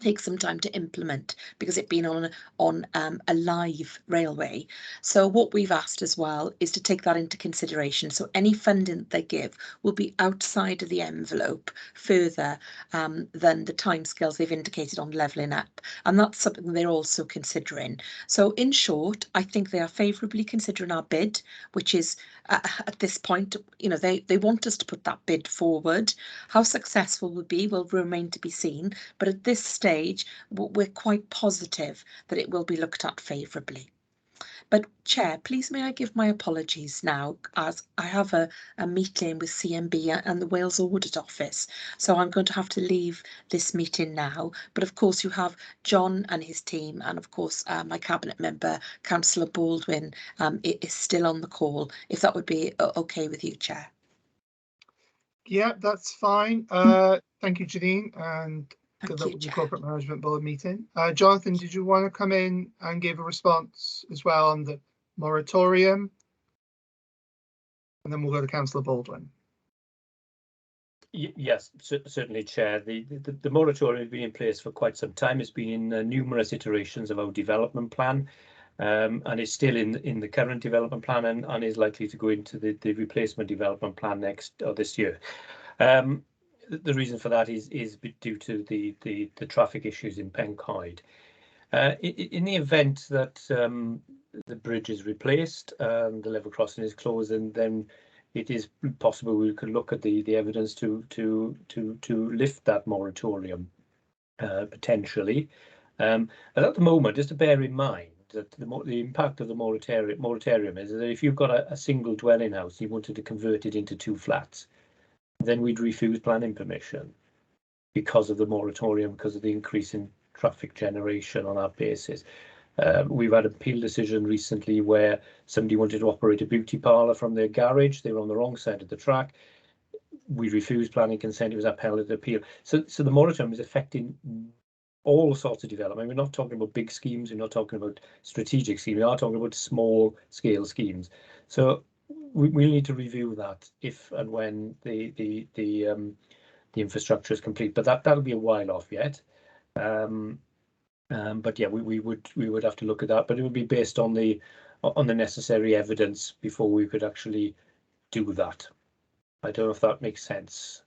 take some time to implement, because it being on a live railway. So what we've asked as well is to take that into consideration. So any funding that they give will be outside of the envelope further than the timescales they've indicated on Levelling Up, and that's something they're also considering. So in short, I think they are favourably considering our bid, which is at this point, you know, they want us to put that bid forward. How successful we'll be will remain to be seen, but at this stage we're quite positive that it will be looked at favourably. But Chair, please may I give my apologies now, as I have a meeting with CMB and the Wales Audit Office, so I'm going to have to leave this meeting now. But of course you have John and his team, and of course my cabinet member, Councillor Baldwin, is still on the call, if that would be okay with you, Chair. Yeah, that's fine. Thank you, Janine, and good luck with the Corporate Management Board meeting. Jonathan, did you want to come in and give a response as well on the moratorium? And then we'll go to Councillor Baldwin. Yes, certainly, Chair. The moratorium has been in place for quite some time. It's been in numerous iterations of our development plan, and it's still in the current development plan, and is likely to go into the replacement development plan this year. The reason for that is due to the traffic issues in Pemprisk. In the event that the bridge is replaced and the level crossing is closed, and then it is possible we could look at the evidence to lift that moratorium potentially. And at the moment, just to bear in mind that the impact of the moratorium is that if you've got a single dwelling house, you wanted to convert it into 2 flats, then we'd refuse planning permission because of the moratorium, because of the increase in traffic generation on that basis. We've had an appeal decision recently where somebody wanted to operate a beauty parlour from their garage. They were on the wrong side of the track. We refused planning consent. It was upheld at appeal. So the moratorium is affecting all sorts of development. We're not talking about big schemes. We're not talking about strategic schemes. We are talking about small scale schemes. So we'll need to review that if and when the infrastructure is complete. But that'll be a while off yet. But yeah, we would have to look at that, but it would be based on the necessary evidence before we could actually do that. I don't know if that makes sense.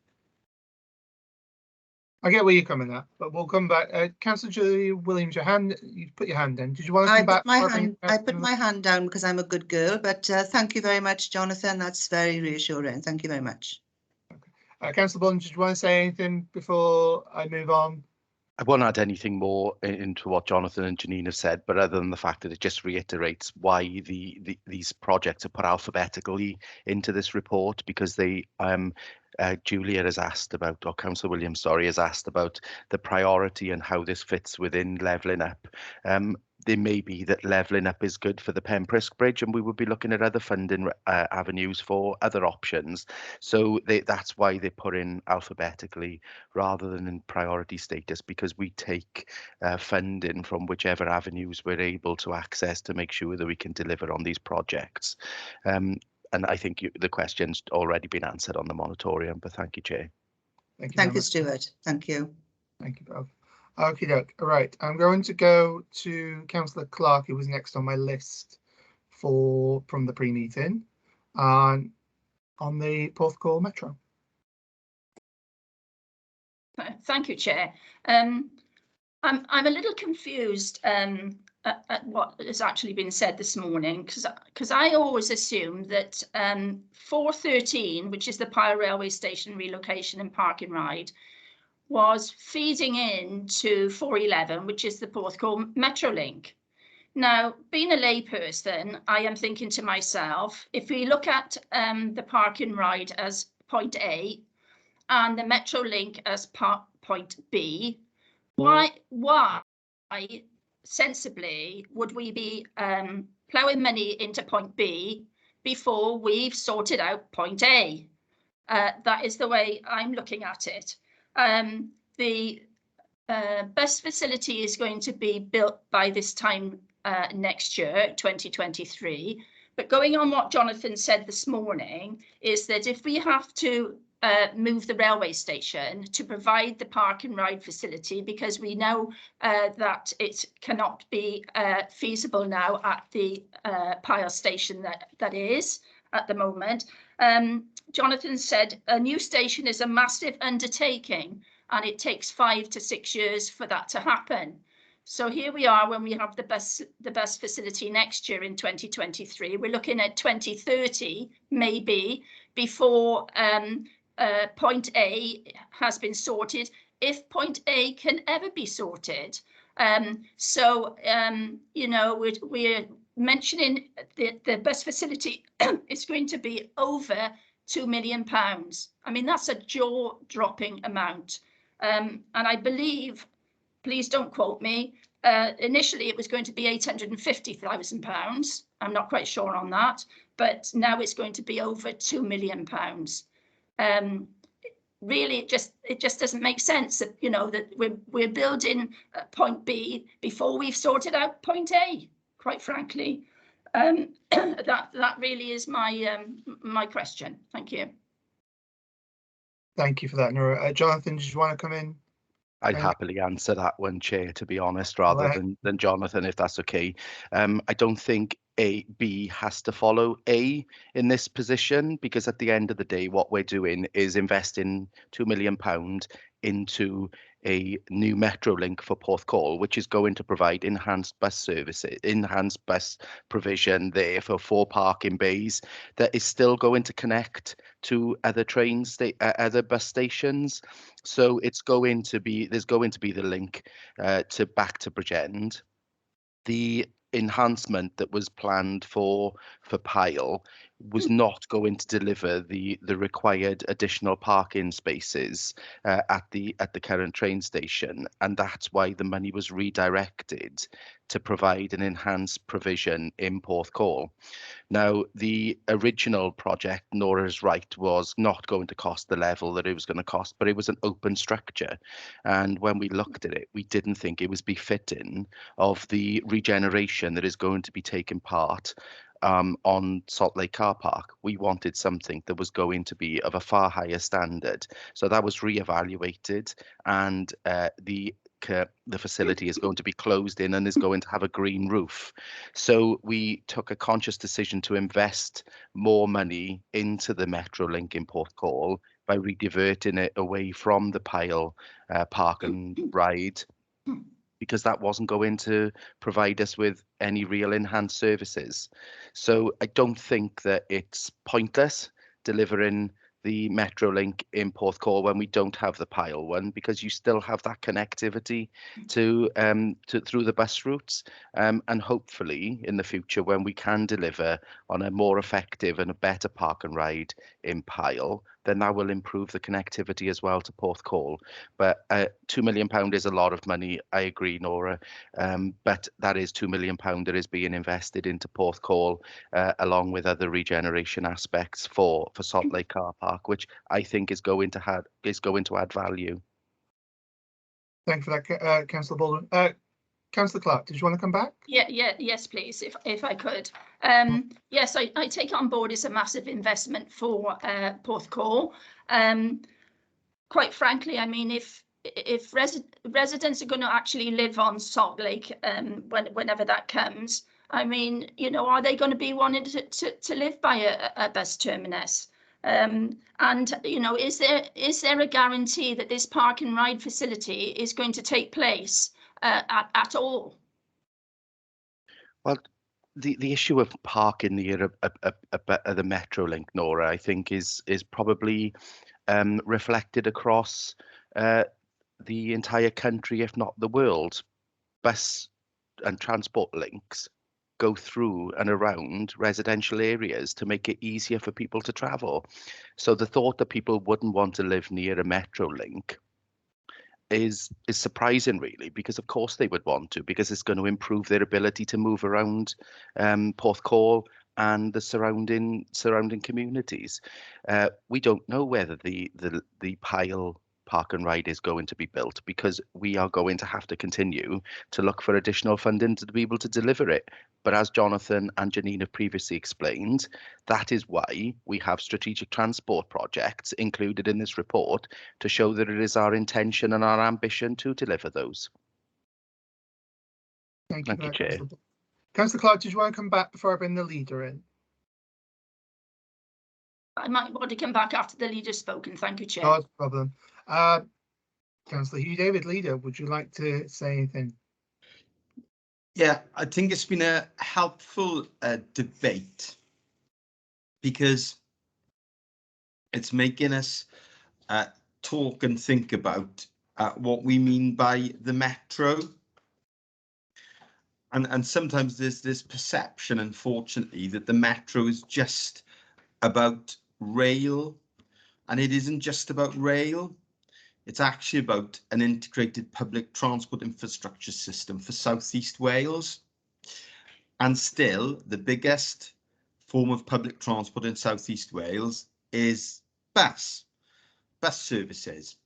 I get where you're coming at, but we'll come back. Councillor Julie Williams, you put your hand in. Did you want to come back? I put my hand down because I'm a good girl, but thank you very much, Jonathan. That's very reassuring. Thank you very much. Okay. Councillor Bond, did you want to say anything before I move on? I won't add anything more into what Jonathan and Janine have said, but other than the fact that it just reiterates why these projects are put alphabetically into this report, because they Julia has asked about, or Councillor Williams, sorry, has asked about the priority and how this fits within Levelling Up. There may be that Levelling Up is good for the Pemprisk Bridge, and we would be looking at other funding avenues for other options. So that's why they put in alphabetically rather than in priority status, because we take funding from whichever avenues we're able to access to make sure that we can deliver on these projects. And I think the question's already been answered on the moratorium, but thank you, Chair. Thank you. Thank you, Stuart. Thank you. Thank you both. Okie doke. All right, I'm going to go to Councillor Clark, who was next on my list from the pre-meeting on the Porthcall Metro. Thank you, Chair. I'm a little confused at what has actually been said this morning, because I always assumed that 413, which is the Pyle Railway Station relocation and parking ride, was feeding into 411, which is the Porthcall Metrolink. Now, being a layperson, I am thinking to myself, if we look at the parking ride as point A and the Metrolink as point B, why sensibly would we be ploughing money into point B before we've sorted out point A? That is the way I'm looking at it. The bus facility is going to be built by this time next year, 2023. But going on what Jonathan said this morning is that if we have to move the railway station to provide the park and ride facility, because we know that it cannot be feasible now at the Pyle station that is at the moment. Jonathan said a new station is a massive undertaking and it takes 5 to 6 years for that to happen. So here we are when we have the bus facility next year in 2023. We're looking at 2030 maybe before point A has been sorted, if point A can ever be sorted. You know, we're mentioning the bus facility is going to be over £2 million. I mean, that's a jaw-dropping amount. And I believe, please don't quote me, initially it was going to be £850,000. I'm not quite sure on that, but now it's going to be over £2 million. Really, it just doesn't make sense that, you know, that we're building point B before we've sorted out point A, quite frankly. That really is my my question. Thank you. Thank you for that, Nora. Jonathan, did you want to come in? I'd happily answer that one, Chair, to be honest, rather than Jonathan, if that's okay. I don't think B has to follow A in this position, because at the end of the day, what we're doing is investing £2 million into a new Metrolink for Porthcall, which is going to provide enhanced bus services, enhanced bus provision there for 4 parking bays that is still going to connect to other other bus stations. So it's going to be, there's going to be the link back to Bridgend. The enhancement that was planned for Pyle was not going to deliver the required additional parking spaces at the current train station, and that's why the money was redirected to provide an enhanced provision in Porthcall. Now, the original project, Nora's right, was not going to cost the level that it was going to cost, but it was an open structure. And when we looked at it, we didn't think it was befitting of the regeneration that is going to be taking part on Salt Lake Car Park. We wanted something that was going to be of a far higher standard. So that was re-evaluated, and the facility is going to be closed in and is going to have a green roof. So we took a conscious decision to invest more money into the Metrolink in Porthcall by rediverting it away from the Pyle park and ride, because that wasn't going to provide us with any real enhanced services. So I don't think that it's pointless delivering the Metrolink in Porthcall when we don't have the Pyle one, because you still have that connectivity to through the bus routes, and hopefully in the future, when we can deliver on a more effective and a better park and ride in Pyle, then that will improve the connectivity as well to Porthcall. But £2 million is a lot of money. I agree, Nora, but that is £2 million that is being invested into Porthcall, along with other regeneration aspects for Salt Lake Car Park, which I think is going to add value. Thank you for that, Councillor Baldwin. Councillor Clark, did you want to come back? Yes, please, if I could. Yes, I take on board it's a massive investment for Porthcall. quite frankly, I mean, if residents are going to actually live on Salt Lake, whenever that comes, I mean, you know, are they going to be wanting to live by a bus terminus? And you know, is there a guarantee that this park and ride facility is going to take place at all? Well, the issue of parking near the Metrolink, Nora, I think is probably reflected across the entire country, if not the world. Bus and transport links go through and around residential areas to make it easier for people to travel. So the thought that people wouldn't want to live near a Metrolink is surprising, really, because of course they would want to, because it's going to improve their ability to move around Porthcall and the surrounding communities. We don't know whether the Pyle Park and Ride is going to be built, because we are going to have to continue to look for additional funding to be able to deliver it. But as Jonathan and Janine have previously explained, that is why we have strategic transport projects included in this report, to show that it is our intention and our ambition to deliver those. Thank you, Chair. Councillor Clark, did you want to come back before I bring the leader in? I might want to come back after the leader's spoken. Thank you, Chair. No problem. Councillor Hugh David, leader, would you like to say anything? Yeah, I think it's been a helpful debate, because it's making us talk and think about what we mean by the metro. And sometimes there's this perception, unfortunately, that the metro is just about rail, and it isn't just about rail. It's actually about an integrated public transport infrastructure system for South East Wales. And still, the biggest form of public transport in South East Wales is bus services.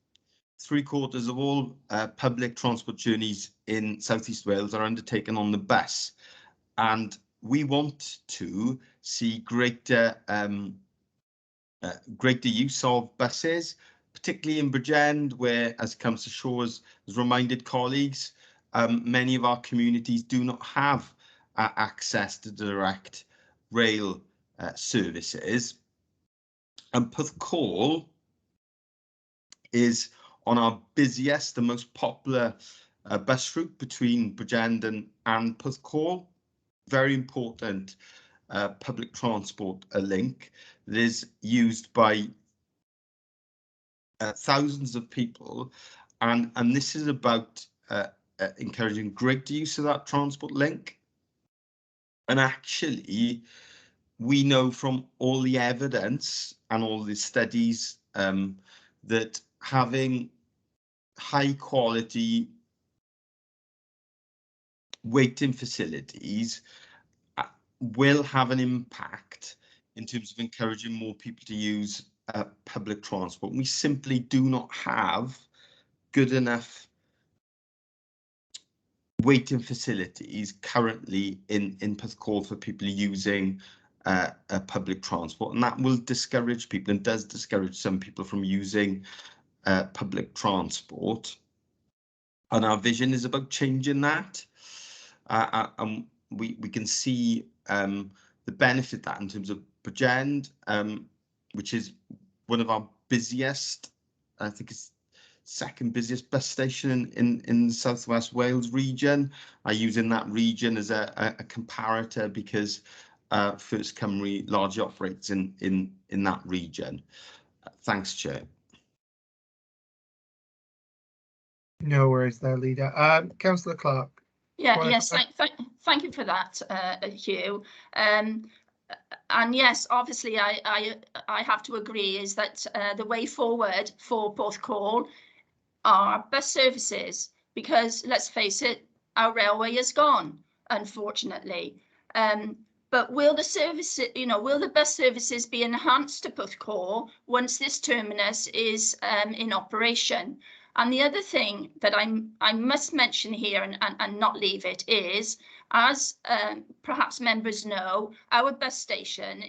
3/4 of all public transport journeys in South East Wales are undertaken on the bus. And we want to see greater use of buses, particularly in Bridgend, where, as Councillor Shaw has reminded colleagues, many of our communities do not have access to direct rail services. And Porthcall is on our busiest and most popular bus route between Bridgend and Porthcall. Very important public transport link that is used by thousands of people, and this is about encouraging greater use of that transport link. And actually, we know from all the evidence and all the studies that having high quality waiting facilities will have an impact in terms of encouraging more people to use public transport. We simply do not have good enough waiting facilities currently in Porthcall for people using public transport, and that will discourage people, and does discourage some people from using public transport. And our vision is about changing that, and we can see the benefit that in terms of Bridgend, which is one of our busiest, I think it's second busiest bus station in the South West Wales region. I use in that region as a comparator because First Cymru largely operates in that region. Thanks, Chair. No worries there, leader. Councillor Clark. Yes, thank you for that, Hugh. And yes, obviously, I have to agree is that the way forward for Porthcall are bus services, because let's face it, our railway is gone, unfortunately. But will the service, will the bus services be enhanced to Porthcall once this terminus is in operation? And the other thing that I must mention here and not leave it is, As perhaps members know, our bus station,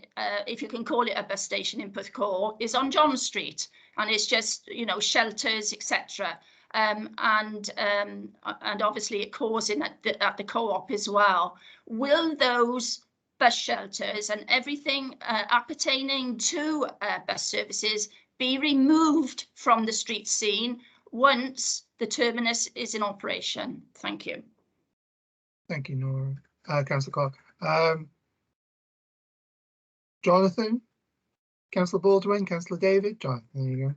if you can call it a bus station in Porthcall, is on John Street, and it's just, you know, shelters, etc. And obviously it calls in at the co-op as well. Will those bus shelters and everything appertaining to bus services be removed from the street scene once the terminus is in operation? Thank you. Thank you, Nora. Councillor Clark. Jonathan, Councillor Baldwin, Councillor David. Jonathan, there you go.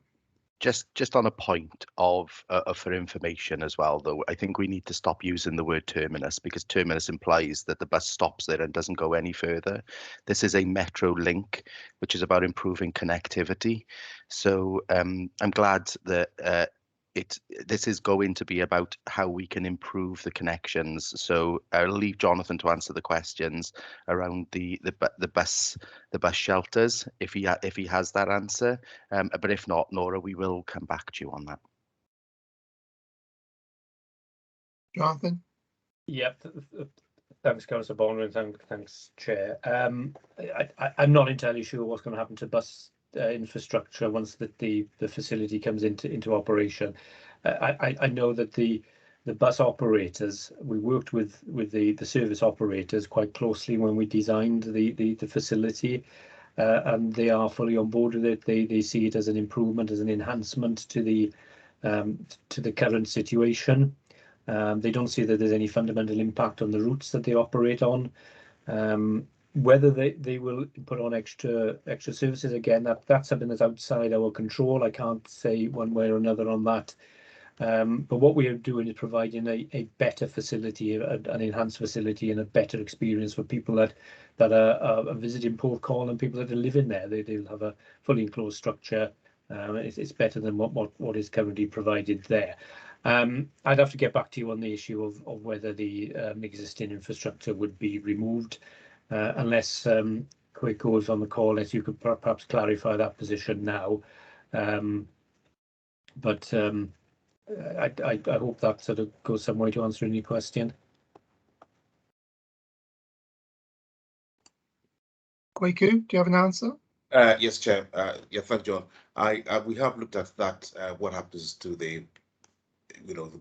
Just on a point of for information as well, though, I think we need to stop using the word terminus, because terminus implies that the bus stops there and doesn't go any further. This is a metro link, which is about improving connectivity. So I'm glad that this is going to be about how we can improve the connections. So I'll leave Jonathan to answer the questions around the bus shelters if he has that answer. But if not, Nora, we will come back to you on that. Jonathan. Yeah, thanks, Councillor Baldwin. Thanks, Chair. I'm not entirely sure what's going to happen to bus infrastructure once the facility comes into operation. I know that the bus operators, we worked with the service operators quite closely when we designed the facility, and they are fully on board with it. They see it as an improvement, as an enhancement to the current situation. They don't see that there's any fundamental impact on the routes that they operate on. Whether they will put on extra services, again, that's something that's outside our control. I can't say one way or another on that. But what we are doing is providing a better facility, an enhanced facility, and a better experience for people that are visiting Porthcall and people that are living there. They'll have a fully enclosed structure. It's better than what is currently provided there. I'd have to get back to you on the issue of whether the existing infrastructure would be removed. Unless Quaco is on the call, as you could perhaps clarify that position now. But I hope that sort of goes some way to answering your question. Quaco, do you have an answer? Yes, Chair. Yeah, thank you, John. We have looked at that. What happens to the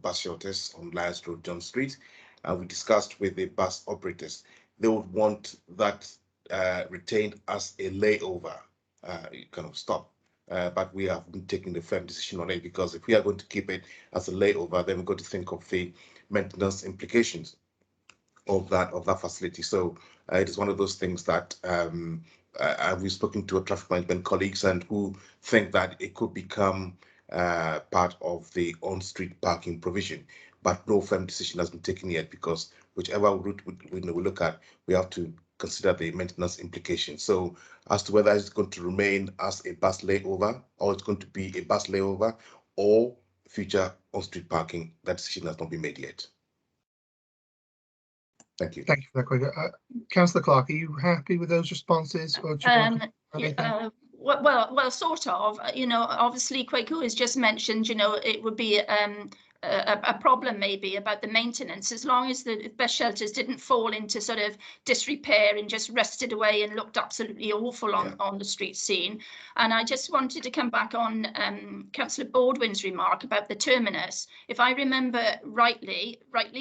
bus shelters on Lyons Road, John Street, and we discussed with the bus operators. They would want that retained as a layover kind of stop. But we have been taking the firm decision on it, because if we are going to keep it as a layover, then we've got to think of the maintenance implications of that facility. So it is one of those things that we've spoken to our traffic management colleagues, and who think that it could become part of the on-street parking provision. But no firm decision has been taken yet, because whichever route we look at, we have to consider the maintenance implications. So as to whether it's going to remain as a bus layover, or it's going to be a bus layover, or future on-street parking, that decision has not been made yet. Thank you. Thank you for that, Quaco. Councillor Clark, are you happy with those responses? Or do you want to add anything? Well, sort of. Obviously, Quaco has just mentioned, it would be a problem maybe about the maintenance, as long as the bus shelters didn't fall into sort of disrepair and just rusted away and looked absolutely awful on the street scene. And I just wanted to come back on Councillor Baldwin's remark about the terminus. If I remember rightly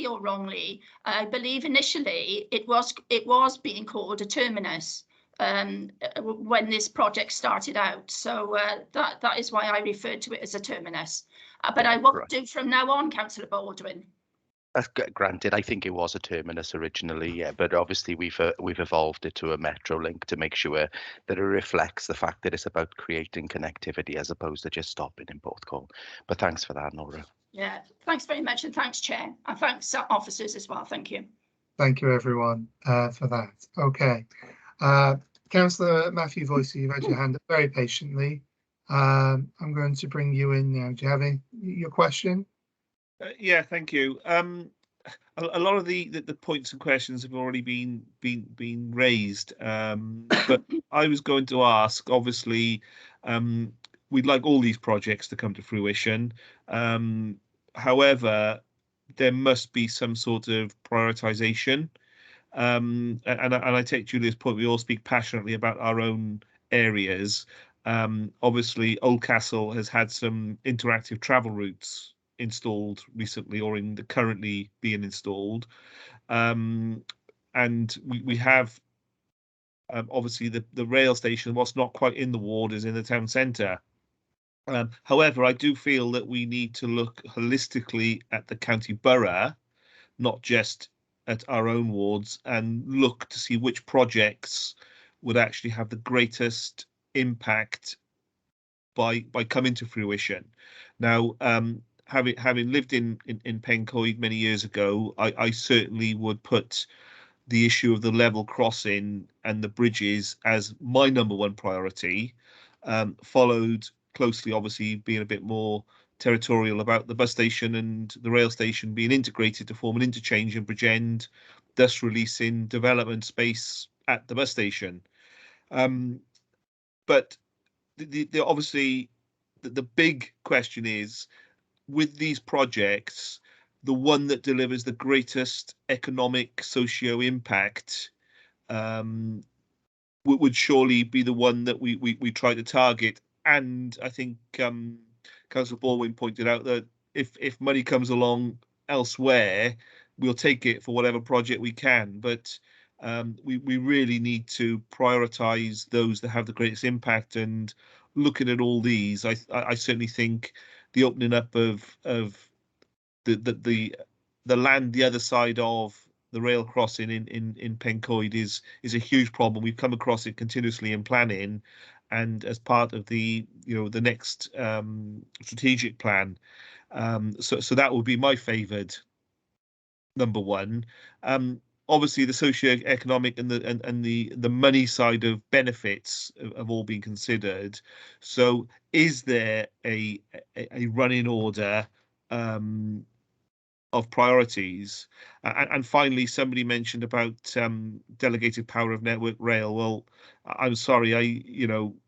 or wrongly, I believe initially it was being called a terminus when this project started out. So that is why I referred to it as a terminus. But I won't do from now on, Councillor Baldwin. Granted, I think it was a terminus originally, yeah, but obviously we've evolved it to a metro link to make sure that it reflects the fact that it's about creating connectivity as opposed to just stopping in Porthcall. But thanks for that, Nora. Yeah, thanks very much, and thanks, Chair, and thanks officers as well. Thank you. Thank you, everyone, for that. Okay. Councillor Matthew Voicey, you've had your hand up very patiently. I'm going to bring you in now. Do you have your question? Yeah, thank you. A lot of the points and questions have already been raised, but I was going to ask. Obviously, we'd like all these projects to come to fruition. However, there must be some sort of prioritization and I take Julia's point, we all speak passionately about our own areas. Obviously, Oldcastle has had some interactive travel routes installed recently, or currently being installed. And we have obviously the rail station, what's not quite in the ward, is in the town centre. However, I do feel that we need to look holistically at the county borough, not just at our own wards, and look to see which projects would actually have the greatest impact by coming to fruition. Now, having lived in Pencoed many years ago, I certainly would put the issue of the level crossing and the bridges as my #1 priority, followed closely, obviously, being a bit more territorial about the bus station and the rail station being integrated to form an interchange in Bridgend, thus releasing development space at the bus station. But obviously, the big question is, with these projects, the one that delivers the greatest economic socio impact would surely be the one that we try to target. And I think Councillor Baldwin pointed out that if money comes along elsewhere, we'll take it for whatever project we can. But we really need to prioritise those that have the greatest impact. And looking at all these, I certainly think the opening up of the land the other side of the rail crossing in Pencoed is a huge problem. We've come across it continuously in planning, and as part of the the next strategic plan. So that would be my favoured #1. Obviously, the socio-economic and the money side of benefits have all been considered. So, is there a running order of priorities? And finally, somebody mentioned about delegated power of Network Rail. Well, I'm sorry,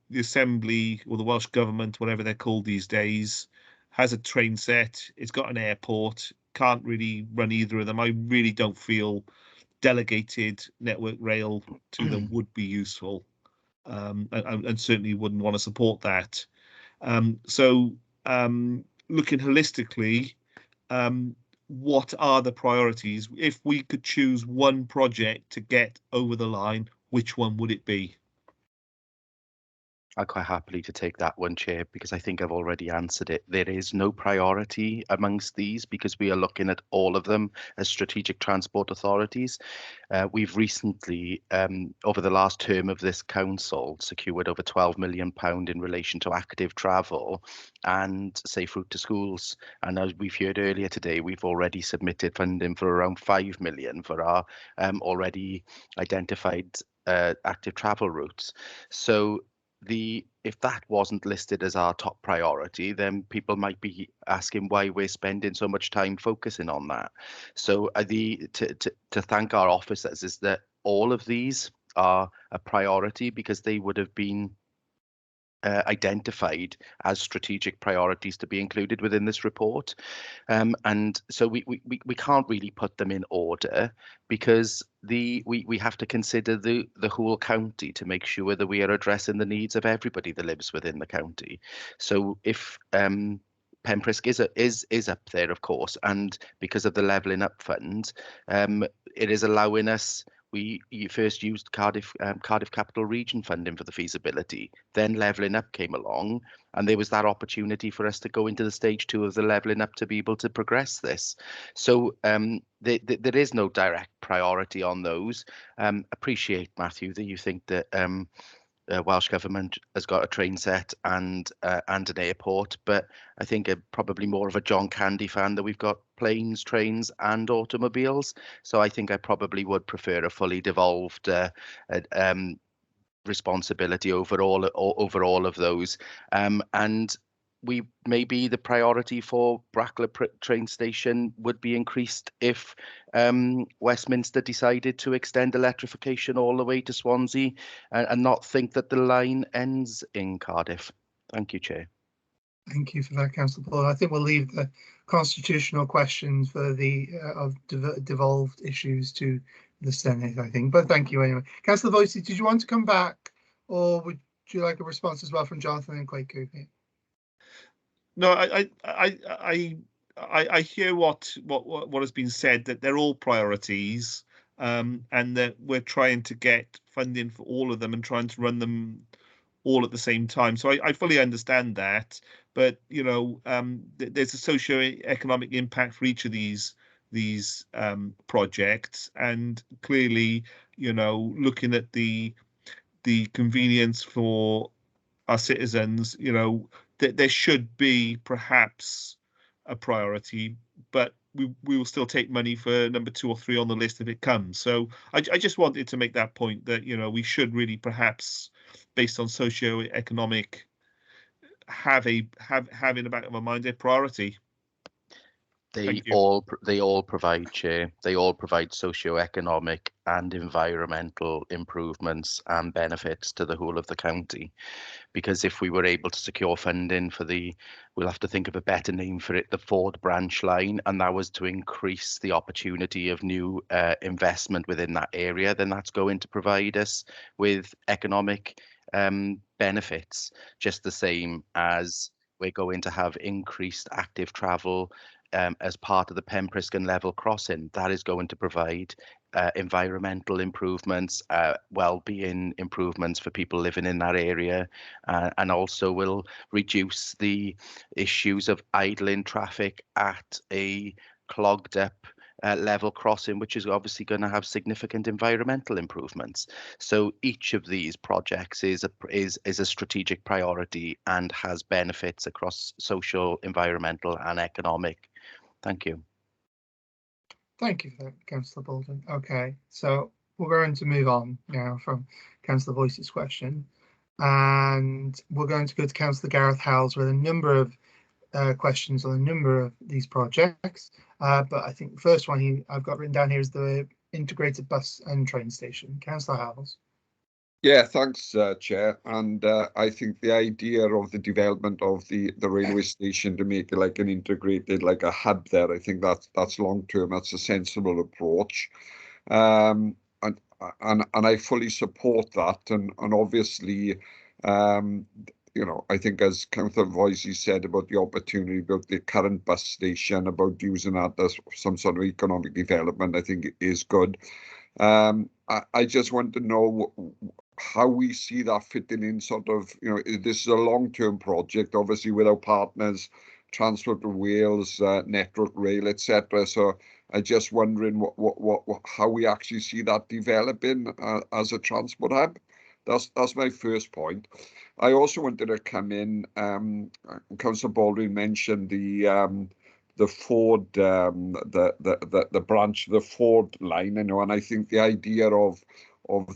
the Assembly or the Welsh Government, whatever they're called these days, has a train set. It's got an airport. Can't really run either of them. I really don't feel delegated Network Rail to them would be useful, and certainly wouldn't want to support that. So looking holistically, what are the priorities? If we could choose one project to get over the line, which one would it be? I'm quite happily to take that one, Chair, because I think I've already answered it. There is no priority amongst these because we are looking at all of them as strategic transport authorities. We've recently, over the last term of this council, secured over £12 million in relation to active travel and safe route to schools. And as we've heard earlier today, we've already submitted funding for around £5 million for our already identified active travel routes. So if that wasn't listed as our top priority, then people might be asking why we're spending so much time focusing on that. So to thank our officers is that all of these are a priority because they would have been identified as strategic priorities to be included within this report, and so we can't really put them in order because we have to consider the whole county to make sure that we are addressing the needs of everybody that lives within the county. So if Pemprisk is up there, of course, and because of the Levelling Up Fund, it is allowing us. We first used Cardiff Capital Region funding for the feasibility. Then Levelling Up came along, and there was that opportunity for us to go into the stage 2 of the Levelling Up to be able to progress this. So there is no direct priority on those. Appreciate, Matthew, that you think that Welsh Government has got a train set and an airport, but I think probably more of a John Candy fan that we've got planes, trains and automobiles. So I think I probably would prefer a fully devolved responsibility over all of those. And maybe the priority for Bracklow train station would be increased if Westminster decided to extend electrification all the way to Swansea and not think that the line ends in Cardiff. Thank you, Chair. Thank you for that, Councillor Paul. I think we'll leave the constitutional questions for the devolved issues to the Senate, I think. But thank you anyway. Councillor Voices, did you want to come back, or would you like a response as well from Jonathan and Quaker? No, I hear what has been said, that they're all priorities, and that we're trying to get funding for all of them and trying to run them all at the same time. So I fully understand that, but you know, there's a socio-economic impact for each of these projects, and clearly, you know, looking at the convenience for our citizens, you know, that there should be perhaps a priority, but we will still take money for number 2 or 3 on the list if it comes. So I just wanted to make that point, that, you know, we should really perhaps, based on socio-economic, have in the back of our mind a priority. They all provide, Chair. They all provide socio-economic and environmental improvements and benefits to the whole of the county. Because if we were able to secure funding for we'll have to think of a better name for it, the Ford branch line, and that was to increase the opportunity of new investment within that area, then that's going to provide us with economic benefits, just the same as we're going to have increased active travel as part of the Pemprisk and level crossing. That is going to provide environmental improvements, well-being improvements for people living in that area, and also will reduce the issues of idling traffic at a clogged up level crossing, which is obviously going to have significant environmental improvements. So each of these projects is a strategic priority and has benefits across social, environmental and economic. Thank you. Thank you for that, Councillor Bolton. Okay, so we're going to move on now from Councillor Voice's question, and we're going to go to Councillor Gareth Howells with a number of questions on a number of these projects. But I think the first one I've got written down here is the integrated bus and train station. Councillor Howells. Yeah, thanks, Chair. And I think the idea of the development of the railway station to make it like an integrated, like a hub there, I think that's long term. That's a sensible approach, and I fully support that. And obviously, you know, I think as Councillor Voice said about the opportunity about the current bus station, about using that as some sort of economic development, I think it is good. I just want to know how we see that fitting in, sort of, you know, this is a long-term project, obviously with our partners, Transport for Wales, Network Rail, etc. So I just wondering how we actually see that developing as a transport hub. That's my first point. I also wanted to come in. Councillor Baldwin mentioned the Ford, the branch, the Ford line, you know, and I think the idea of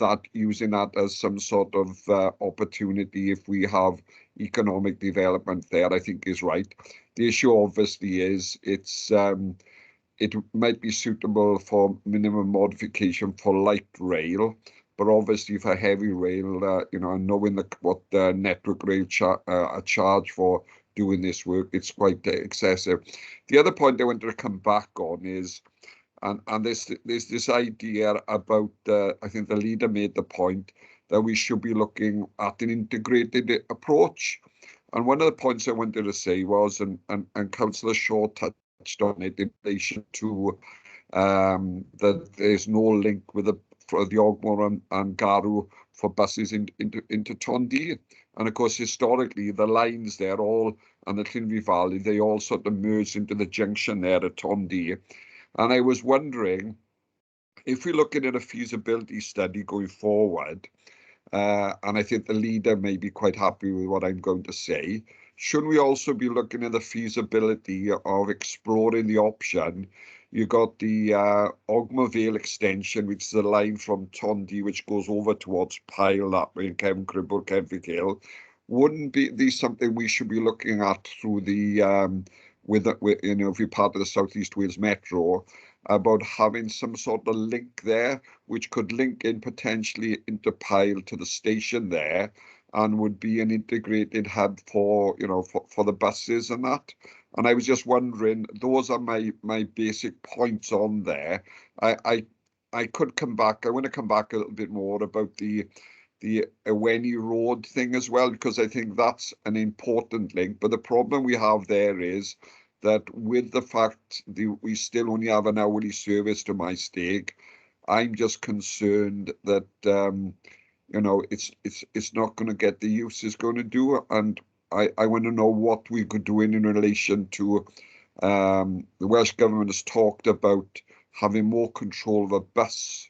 that, using that as some sort of opportunity if we have economic development there, I think is right. The issue obviously is it might be suitable for minimum modification for light rail, but obviously for heavy rail, you know, knowing what the Network Rail charge for doing this work, it's quite excessive. The other point I wanted to come back on is, and there's this idea about, I think the leader made the point that we should be looking at an integrated approach. And one of the points I wanted to say was, and Councillor Shaw touched on it in relation to that there's no link with for the Ogmore and Garw for buses into Tondy. And of course, historically, the lines there all, and the Llinvi Valley, they all sort of merged into the junction there at Tondy. And I was wondering, if we're looking at a feasibility study going forward, and I think the leader may be quite happy with what I'm going to say, should we also be looking at the feasibility of exploring the option? You got the Ogmore Vale extension, which is a line from Tondy, which goes over towards Pyle that way in Cefn Cribwr, Kenfig Hill. Wouldn't be something we should be looking at through the with you know, if you're part of the South East Wales Metro, about having some sort of link there, which could link in potentially into Pyle to the station there, and would be an integrated hub for, you know, for the buses and that. And I was just wondering, those are my basic points on there. I could come back. I want to come back a little bit more about the Uni Road thing as well, because I think that's an important link. But the problem we have there is that with the fact that we still only have an hourly service to my stake, I'm just concerned that you know, it's not going to get the use it's going to do, and I want to know what we could do in relation to the Welsh Government has talked about having more control over bus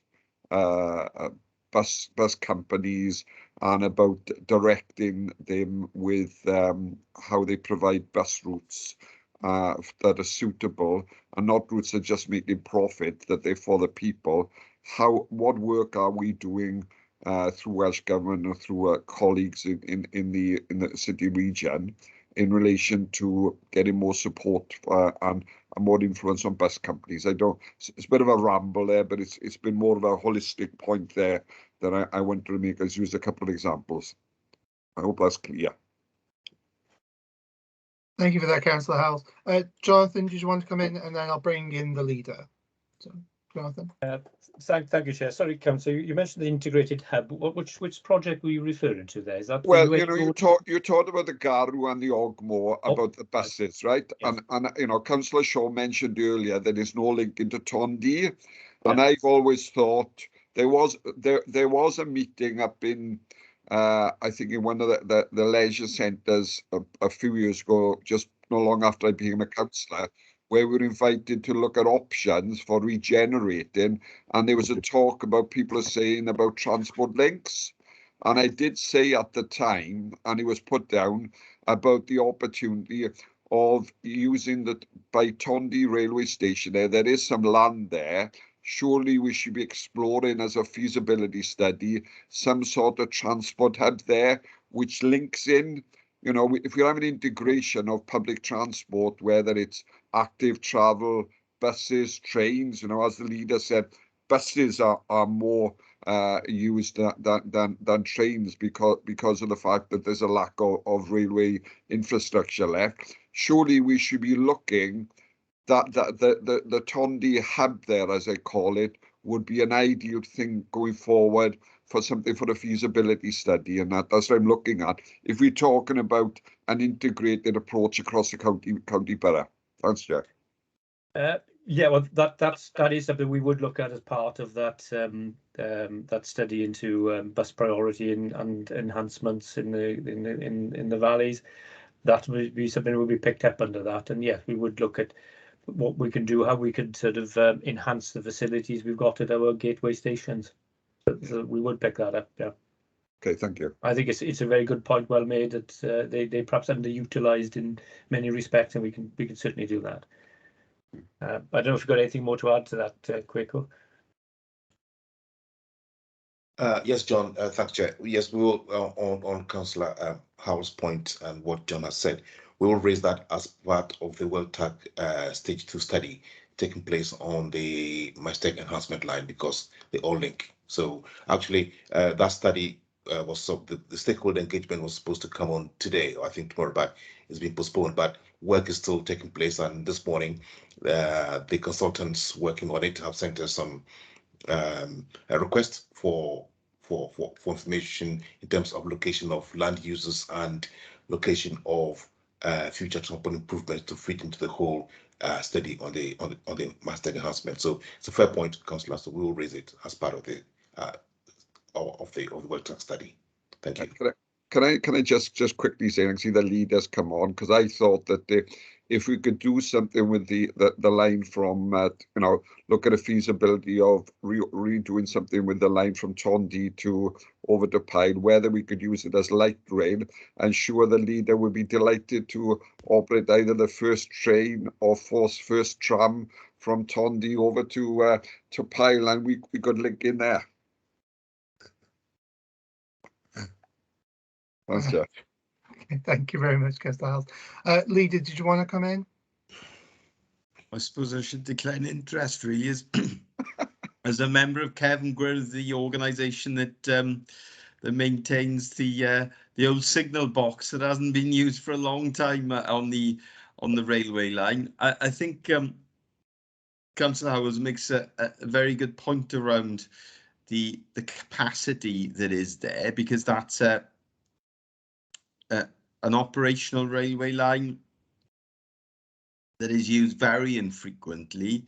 companies and about directing them with how they provide bus routes that are suitable and not routes that just making profit, that they're for the people. What work are we doing through Welsh Government or through colleagues in the city region in relation to getting more support and more influence on bus companies? It's a bit of a ramble there, but it's been more of a holistic point there that I want to make. I've used a couple of examples. I hope that's clear. Thank you for that, Councillor Howells. Jonathan, did you want to come in, and then I'll bring in the leader? So, Jonathan. Thank you, Chair. Sorry, Councillor, you mentioned the integrated hub. Which project were you referring to there? Is that well, you know, you talked about the Garw and the Ogmore about the buses, right? Yes. And you know, Councillor Shaw mentioned earlier that there's no link into Tondi, yeah. And I've always thought there was a meeting up in I think in one of the leisure centres a few years ago, just not long after I became a councillor, where we were invited to look at options for regenerating, and there was a talk about people saying about transport links, and I did say at the time, and it was put down, about the opportunity of using by Tondi railway station there is some land there. Surely we should be exploring as a feasibility study some sort of transport hub there, which links in, you know, if we have an integration of public transport, whether it's active travel, buses, trains, you know, as the leader said, buses are more used than trains because of the fact that there's a lack of railway infrastructure left. Surely we should be looking that the Tondi hub there, as I call it, would be an ideal thing going forward for something for a feasibility study, and that's what I'm looking at. If we're talking about an integrated approach across the county borough. Thanks, Jack. Yeah, well, that is something we would look at as part of that that study into bus priority and enhancements in the valleys. That would be something that would be picked up under that, and yes, we would look at what we can do, how we could sort of enhance the facilities we've got at our gateway stations. So we would pick that up. Yeah. Okay, thank you. I think it's a very good point, well made, that they perhaps underutilised in many respects, and we can certainly do that. I don't know if you've got anything more to add to that, Quaco. Yes, John. Thanks, Chair. Yes, we will on Councillor Howell's point and what John has said. We will raise that as part of the WellTag Stage 2 study taking place on the Mistake enhancement line, because they all link. So actually, that study was the stakeholder engagement was supposed to come on today, or I think tomorrow, but it's been postponed. But work is still taking place, and this morning, the consultants working on it have sent us some a request for information in terms of location of land users and location of future transport improvements to fit into the whole study on the master enhancement. So it's a fair point, Councillor. So we will raise it as part of the WellTag study. Thank you. Can I just quickly say, and see the leaders come on, because I thought that if we could do something with the line from you know, look at a feasibility of redoing something with the line from Tondi to over to Pyle, whether we could use it as light rail, I'm sure the leader would be delighted to operate either the first train or first tram from Tondi over to Pyle, and we could link in there. Thanks, Jeff. Thank you very much, Councillor Howells. Leader, did you want to come in? I suppose I should decline interest, really, as a member of Kevin Grill, the organisation that maintains the old signal box that hasn't been used for a long time on the railway line. I think Councillor Howells makes a very good point around the capacity that is there, because that's an operational railway line that is used very infrequently,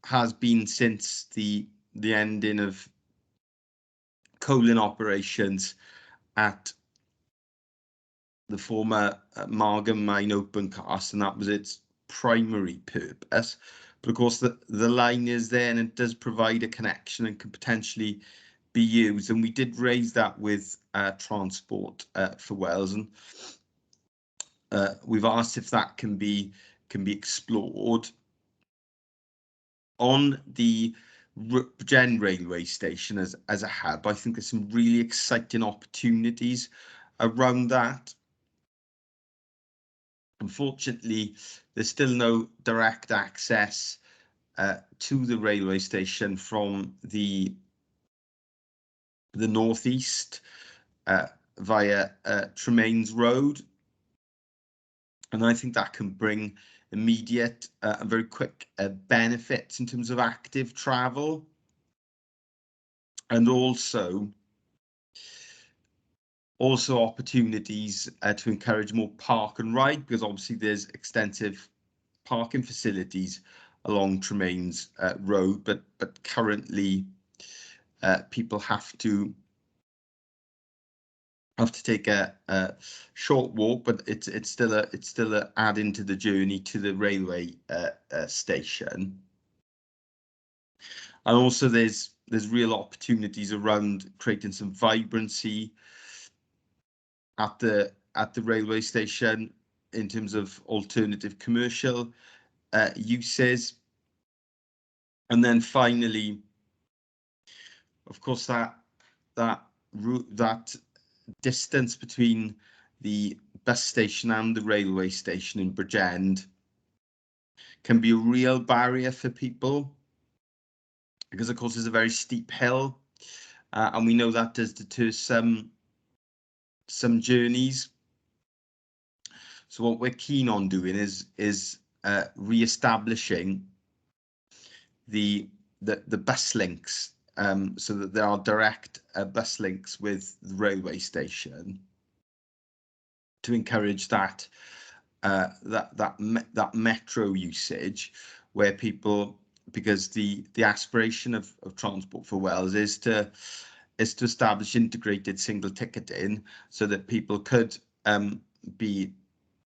has been since the ending of coaling operations at the former Margam mine open cast, and that was its primary purpose. But of course the line is there and it does provide a connection and can potentially be used, and we did raise that with Transport for Wales, and we've asked if that can be explored. On the Bridgend railway station as a hub, I think there's some really exciting opportunities around that. Unfortunately, there's still no direct access to the railway station from the northeast via Tremaines Road, and I think that can bring immediate and very quick benefits in terms of active travel, and also opportunities to encourage more park and ride, because obviously there's extensive parking facilities along Tremaines Road, but currently people have to take a short walk, but it's still a add into the journey to the railway station. And also there's real opportunities around creating some vibrancy at the railway station in terms of alternative commercial uses. And then finally, of course, that distance between the bus station and the railway station in Bridgend can be a real barrier for people, because of course it's a very steep hill, and we know that does deter some journeys. So what we're keen on doing is re-establishing the bus links, so that there are direct bus links with the railway station, to encourage that metro usage, where people, because the aspiration of Transport for Wales is to establish integrated single ticketing, so that people could be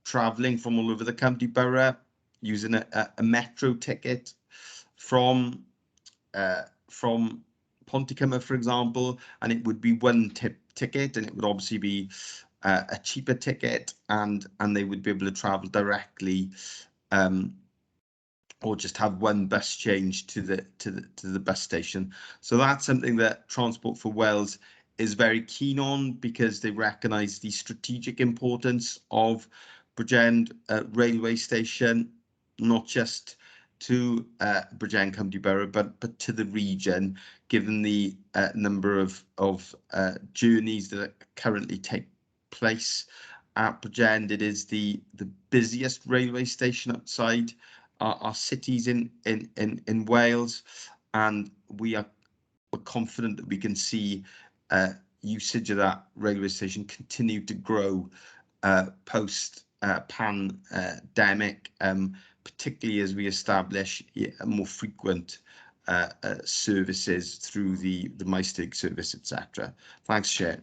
travelling from all over the county borough using a metro ticket from Pontycymer, for example, and it would be one ticket, and it would obviously be a cheaper ticket, and they would be able to travel directly, or just have one bus change to the bus station. So that's something that Transport for Wales is very keen on, because they recognise the strategic importance of Bridgend railway station, not just to Bridgend County Borough, but to the region, given the number of journeys that currently take place at Bridgend. It is the busiest railway station outside our cities in Wales, and we're confident that we can see usage of that railway station continue to grow post pandemic, particularly as we establish more frequent services through the MyStig service, etc. Thanks, Chair.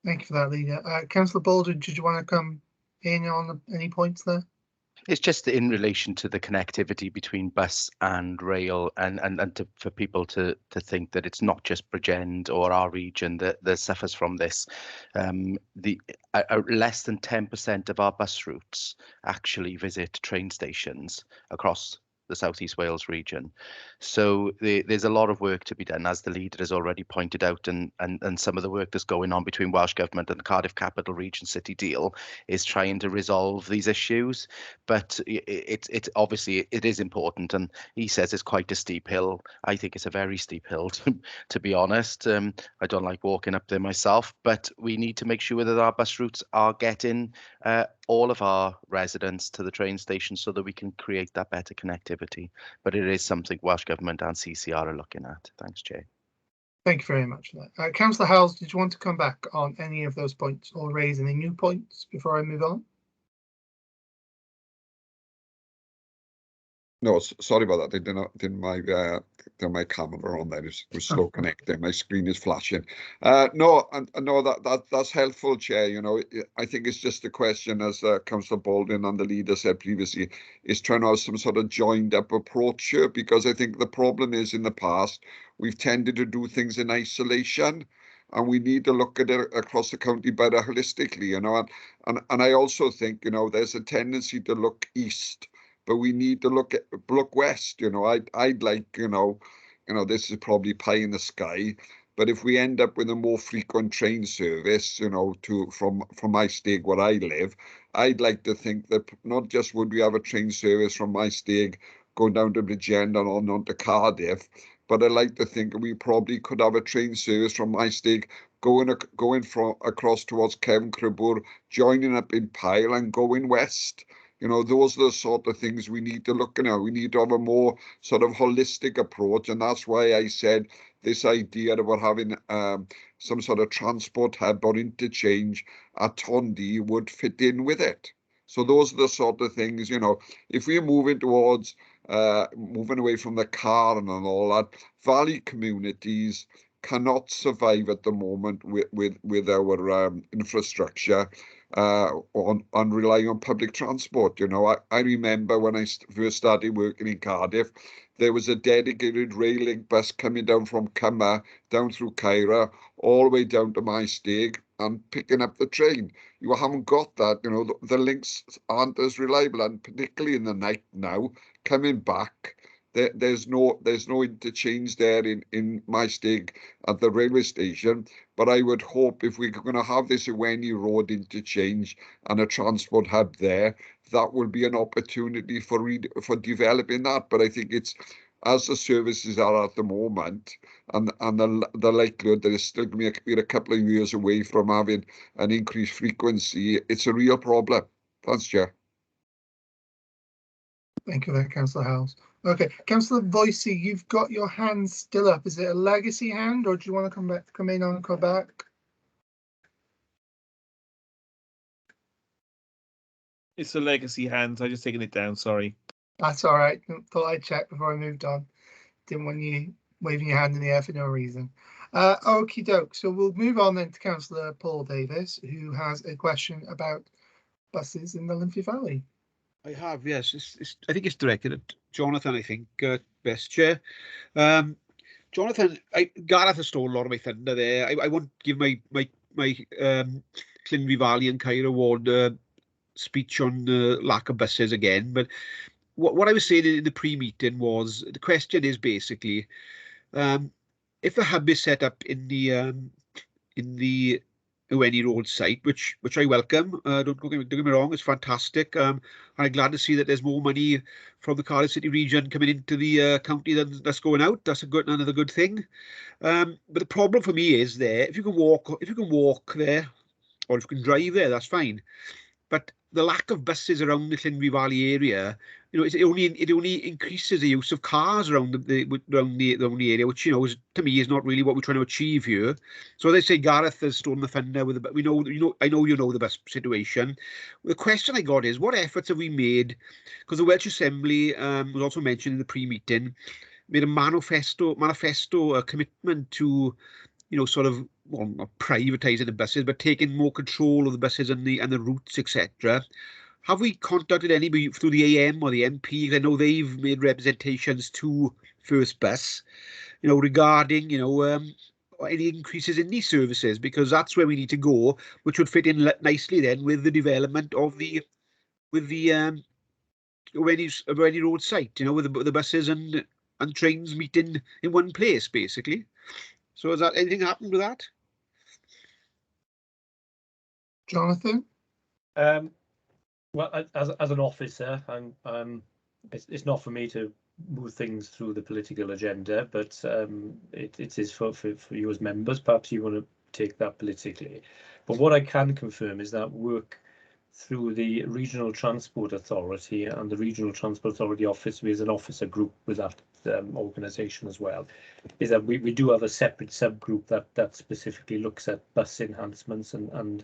Thank you for that, Leader. Councillor Baldwin, did you want to come in on any points there? It's just in relation to the connectivity between bus and rail, and for people to think that it's not just Bridgend or our region that suffers from this. Less than 10% of our bus routes actually visit train stations across the South East Wales region. So there's a lot of work to be done, as the leader has already pointed out, and some of the work that's going on between Welsh Government and the Cardiff Capital Region City deal is trying to resolve these issues. But it's obviously it is important, and he says it's quite a steep hill. I think it's a very steep hill, to be honest. I don't like walking up there myself, but we need to make sure that our bus routes are getting all of our residents to the train station so that we can create that better connectivity. But it is something Welsh Government and CCR are looking at. Thanks, Chair. Thank you very much for that. Councillor Howells, did you want to come back on any of those points or raise any new points before I move on? No, sorry about that. I didn't my camera on there. It was slow connecting. My screen is flashing. No, that's helpful, Chair. You know, I think it's just a question, as Councillor Baldwin and the leader said previously, is trying to have some sort of joined up approach here, because I think the problem is in the past we've tended to do things in isolation, and we need to look at it across the county better holistically. You know, and I also think, you know, there's a tendency to look east, but we need to look west. You know, I'd like, you know, this is probably pie in the sky, but if we end up with a more frequent train service, you know, from my stake where I live, I'd like to think that not just would we have a train service from my stake going down to Bridgend and on to Cardiff, but I'd like to think we probably could have a train service from my stake going from across towards Cefn Cribwr, joining up in Pyle and going west. You know, those are the sort of things we need to look at. We need to have a more sort of holistic approach, and that's why I said this idea about having some sort of transport hub or interchange at Tondi would fit in with it. So those are the sort of things, you know, if we're moving towards moving away from the car and all that, valley communities cannot survive at the moment with our infrastructure on relying on public transport. You know, I remember when I first started working in Cardiff, there was a dedicated rail link bus coming down from Cymru, down through Cairo, all the way down to my stake and picking up the train. You haven't got that. You know, the links aren't as reliable, and particularly in the night now, coming back, there's no interchange there in my stake at the railway station. But I would hope if we're going to have this Uni Road interchange and a transport hub there, that will be an opportunity for developing that. But I think it's, as the services are at the moment, and the likelihood that it's still going to be a couple of years away from having an increased frequency, it's a real problem. Thanks, Chair. Thank you for that, Councillor Howells. Okay, Councillor Voicey, you've got your hand still up. Is it a legacy hand, or do you want to come in and come back? It's a legacy hand. I just taken it down. Sorry. That's all right. Thought I'd check before I moved on. Didn't want you waving your hand in the air for no reason. Okie doke. So we'll move on then to Councillor Paul Davis, who has a question about buses in the Linfield Valley. I have, yes. I think it's directed at Jonathan, I think, best, Chair. Jonathan, Gareth has stolen a lot of my thunder there. I won't give my Llinfi Valley and Cairo Ward speech on lack of buses again, but what I was saying in the pre-meeting was, the question is basically, if a hub is set up in the Uni Road site, which I welcome. Don't get me wrong, it's fantastic. I'm glad to see that there's more money from the Cardiff City region coming into the county that's going out. That's another good thing. But the problem for me is there, if you can walk there, or if you can drive there, that's fine. But the lack of buses around the Llinfi Valley area, you know, it only increases the use of cars around the area, which, you know, to me is not really what we're trying to achieve here. So as I say, Gareth has stolen the thunder with I know you know the bus situation. The question I got is, what efforts have we made? Because the Welsh Assembly was also mentioned in the pre-meeting, made a manifesto, a commitment to, you know, sort of, well, not privatising the buses, but taking more control of the buses and the routes, etc. Have we contacted anybody through the AM or the MP? I know they've made representations to First Bus, you know, regarding, you know, any increases in these services, because that's where we need to go, which would fit in nicely then with the development of the Uni Road site, you know, with the buses and trains meeting in one place, basically. So has that anything happened with that? Jonathan? Well, as an officer, it's not for me to move things through the political agenda, but it is for you as members. Perhaps you want to take that politically. But what I can confirm is that work through the Regional Transport Authority, and the Regional Transport Authority office is an officer group with that organisation as well, is that we do have a separate subgroup that specifically looks at bus enhancements and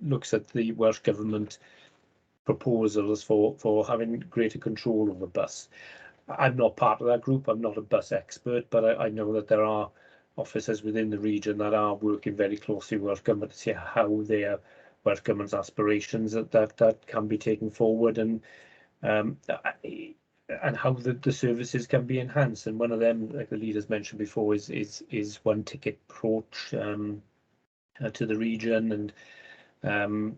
looks at the Welsh Government proposals for having greater control over bus. I'm not part of that group. I'm not a bus expert, but I know that there are officers within the region that are working very closely with Welsh Government to see how their Welsh Government's aspirations that can be taken forward, and how the services can be enhanced. And one of them, like the leaders mentioned before, is one ticket approach to the region. And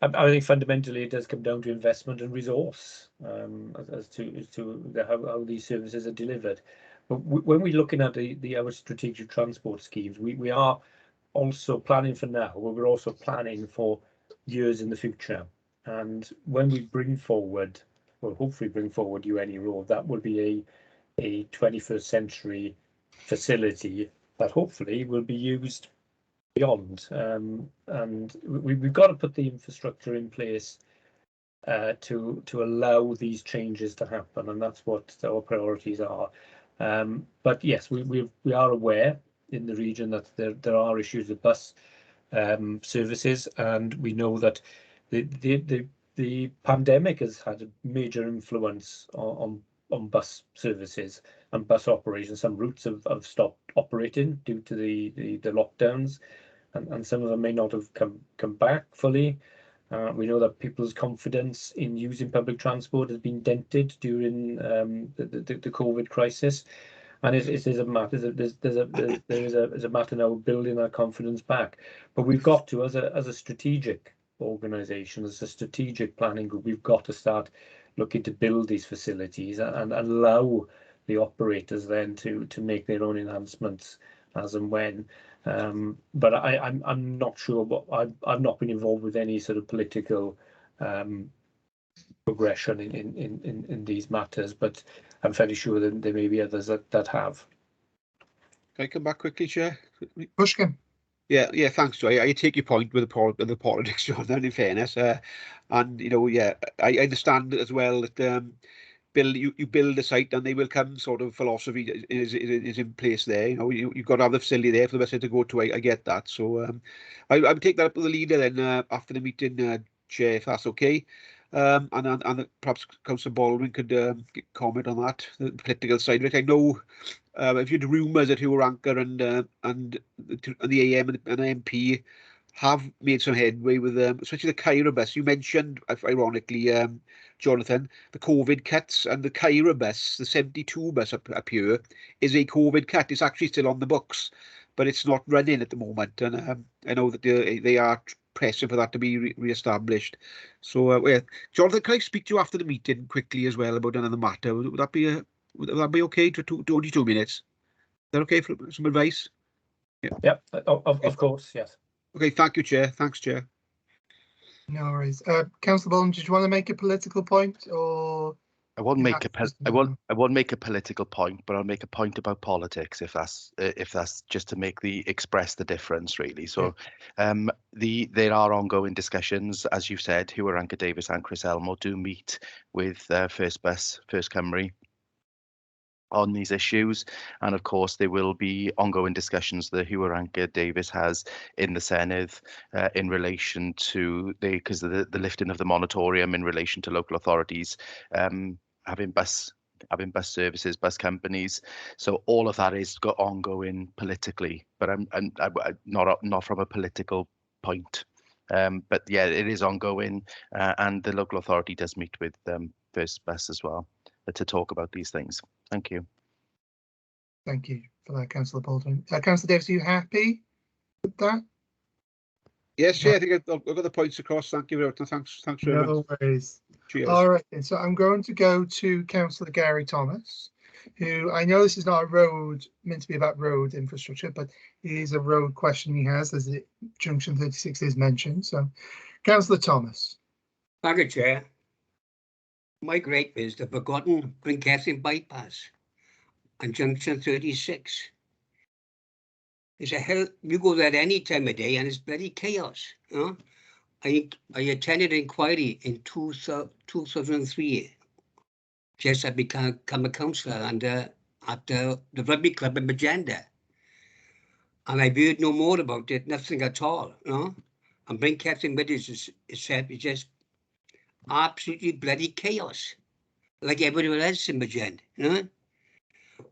I think fundamentally it does come down to investment and resource as to how these services are delivered. But when we're looking at our strategic transport schemes, we are also planning for now, but we're also planning for years in the future. And when we bring forward, well, hopefully bring forward Uni Road, that will be a 21st century facility that hopefully will be used beyond. And we've got to put the infrastructure in place to allow these changes to happen, and that's what our priorities are. But yes, we are aware in the region that there are issues with bus services, and we know that the pandemic has had a major influence on bus services and bus operations. Some routes have stopped operating due to the lockdowns, and some of them may not have come back fully. We know that people's confidence in using public transport has been dented during the COVID crisis, and it is a matter that there is a matter now of building that confidence back. But we've got to, as a strategic organisation, as a strategic planning group, we've got to start looking to build these facilities and allow the operators then to make their own enhancements as and when. But I'm not sure. But I've not been involved with any sort of political progression in these matters, but I'm fairly sure that there may be others that have. Can I come back quickly, Chair? Pushkin. Yeah, thanks, Joy. I take your point with the politics, John, in fairness. And, you know, yeah, I understand as well that you build a site and they will come sort of philosophy is in place there. You know, you've got to have the facility there for the best to go to. I get that. So I would take that up with the leader then after the meeting, Chair, if that's okay. And perhaps Councillor Baldwin could comment on that, the political side of it. I know if you had rumours that Anchor and the AM and MP have made some headway with especially the Cairo bus. You mentioned, ironically, Jonathan, the COVID cuts, and the Cairo bus, the 72 bus up here, is a COVID cut. It's actually still on the books, but it's not running at the moment. And I know that they are pressing for that to be re-established. So, yeah. Jonathan, can I speak to you after the meeting quickly as well about another matter? Would that be okay to only 2 minutes? Is that okay for some advice? Yeah, of course, yes. Okay, thank you, Chair. Thanks, Chair. No worries. Councillor Baldwin, did you want to make a political point, or? I won't make a political point, but I'll make a point about politics if that's just to express the difference, really. So, there are ongoing discussions, as you said. Anchor Davis and Chris Elmore do meet with First Bus, First Cymru on these issues, and of course there will be ongoing discussions that Anchor Davis has in the Senedd in relation to because of the lifting of the moratorium in relation to local authorities having bus services, bus companies. So all of that is ongoing politically, but I'm not from a political point. But yeah, it is ongoing, and the local authority does meet with First Bus as well to talk about these things. Thank you. Thank you for that, Councillor Baldwin. Councillor Davis, are you happy with that? Yes, yeah, I think I've got the points across. Thank you very much. Thanks very much. No worries. Cheers. All right, then. So I'm going to go to Councillor Gary Thomas, who I know this is not meant to be about road infrastructure, but it is a road question he has, as the Junction 36 is mentioned. So, Councillor Thomas. Thank you, Chair. My gripe is the forgotten Glencairn bypass and Junction 36. It's a hell. You go there any time of day and it's bloody chaos. You know? I attended an inquiry in 2003. Just I become a councillor and at the rugby club in Magenta. And I've heard no more about it, nothing at all, you know. And bring Captain Widders is said it's just absolutely bloody chaos, like everywhere else in Magenta, you know.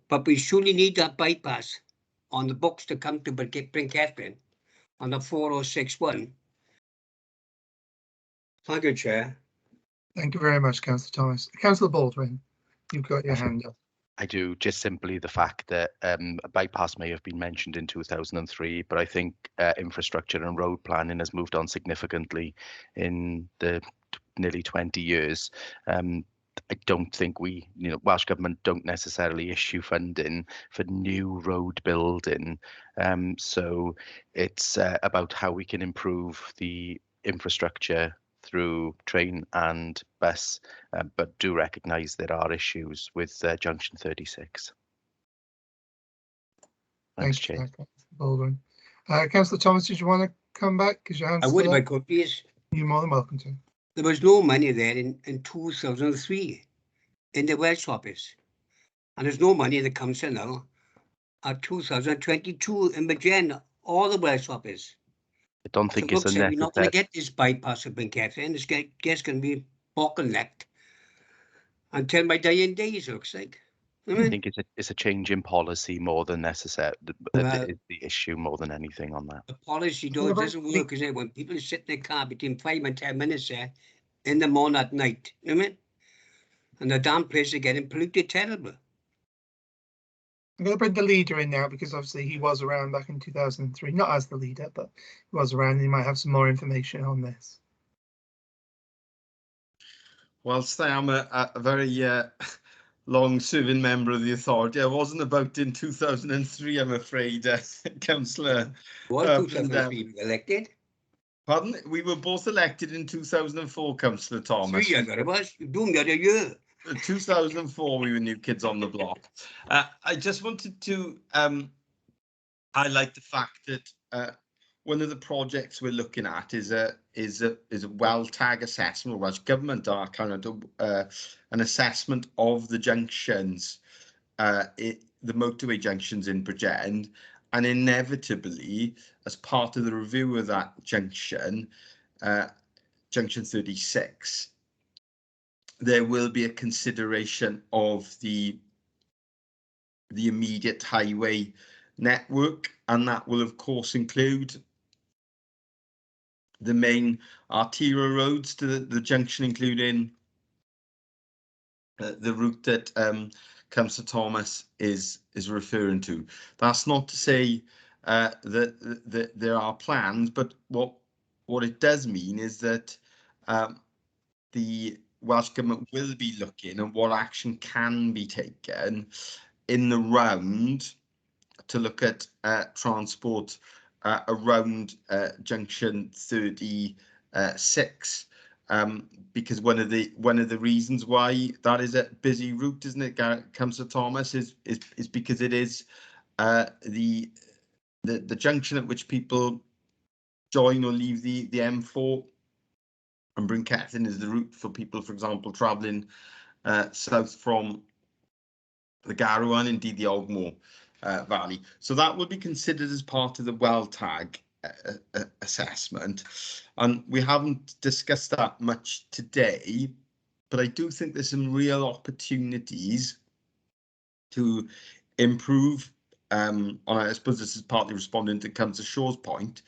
But we surely need that bypass on the books to come to bring Catherine on the 4061. Thank you, Chair. Thank you very much, Councillor Thomas. Councillor Baldwin, you've got your hand up. I do, just simply the fact that a bypass may have been mentioned in 2003, but I think infrastructure and road planning has moved on significantly in the nearly 20 years. I don't think Welsh Government don't necessarily issue funding for new road building. So it's about how we can improve the infrastructure through train and bus, but do recognise there are issues with Junction 36. Thanks, Chair. Councillor Baldwin. Councillor Thomas, did you want to come back? Because your hand's I would still if I up? could, please. You're more than welcome to. There was no money there in 2003 in the Welsh office. And there's no money in the council now at 2022 in Magenta, all the Welsh office. I don't think So it's looks like we're not going unnecessary. to get this bypass of Catherine. It's going to be bottlenecked until my dying days, looks like. I think it's a change in policy more than necessary. Well, The issue more than anything on that. the policy though, it doesn't work, is it? When people sit in their car between 5 and 10 minutes there in the morning at night, you know what I mean? And the damn place is getting polluted terrible. I'm going to bring the leader in now because obviously he was around back in 2003, not as the leader, but he was around and he might have some more information on this. Whilst I am a very long-serving member of the authority, I wasn't about in 2003, I'm afraid, Councillor. Well, 2003 elected. Pardon? We were both elected in 2004, Councillor Thomas. 3 years it was. You do me a year. 2004, we were new kids on the block. I just wanted to highlight the fact that one of the projects we're looking at is a well tag assessment. Welsh Government are kind of an assessment of the junctions, the motorway junctions in Bridgend, and inevitably, as part of the review of that junction, Junction 36. There will be a consideration of the immediate highway network, and that will of course include the main arterial roads to the junction, including the route that Councillor Thomas is referring to. That's not to say that there are plans, but what it does mean is that the Welsh Government will be looking at what action can be taken in the round to look at transport around Junction 36, because one of the reasons why that is a busy route, isn't it, Councillor Thomas, is because it is the junction at which people join or leave the M4. And Bryn Catherine is the route for people, for example, travelling south from the Garw and indeed the Ogmore Valley. So that will be considered as part of the well tag assessment. And we haven't discussed that much today, but I do think there's some real opportunities to improve. I suppose this is partly responding to Councillor Shaw's point.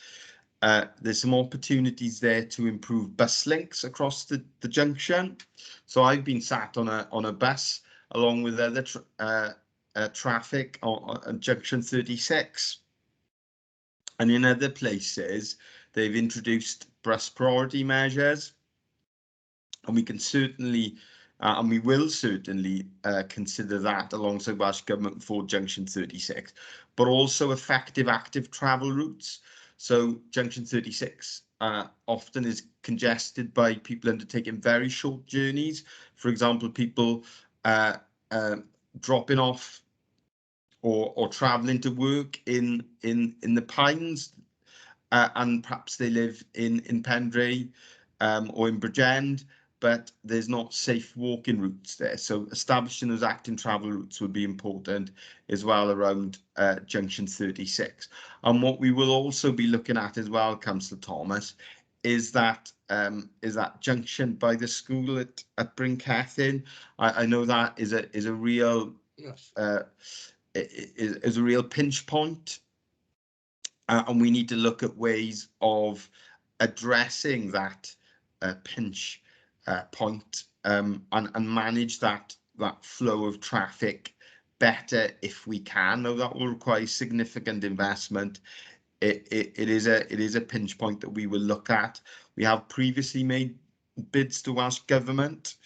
There's some opportunities there to improve bus links across the junction. So I've been sat on a bus along with other traffic on Junction 36. And in other places, they've introduced bus priority measures. And we can certainly, and we will certainly consider that alongside Welsh Government for Junction 36, but also effective active travel routes. So Junction 36 often is congested by people undertaking very short journeys. For example, people dropping off or travelling to work in the Pines, and perhaps they live in Pendray or in Bridgend, but there's not safe walking routes there. So establishing those active travel routes would be important as well around Junction 36. And what we will also be looking at as well, Councillor Thomas, is that junction by the school at Brinkethin. I know that is a real is a real pinch point, and we need to look at ways of addressing that pinch point, and manage that flow of traffic better if we can. Now that will require significant investment. It is a pinch point that we will look at. We have previously made bids to Welsh Government,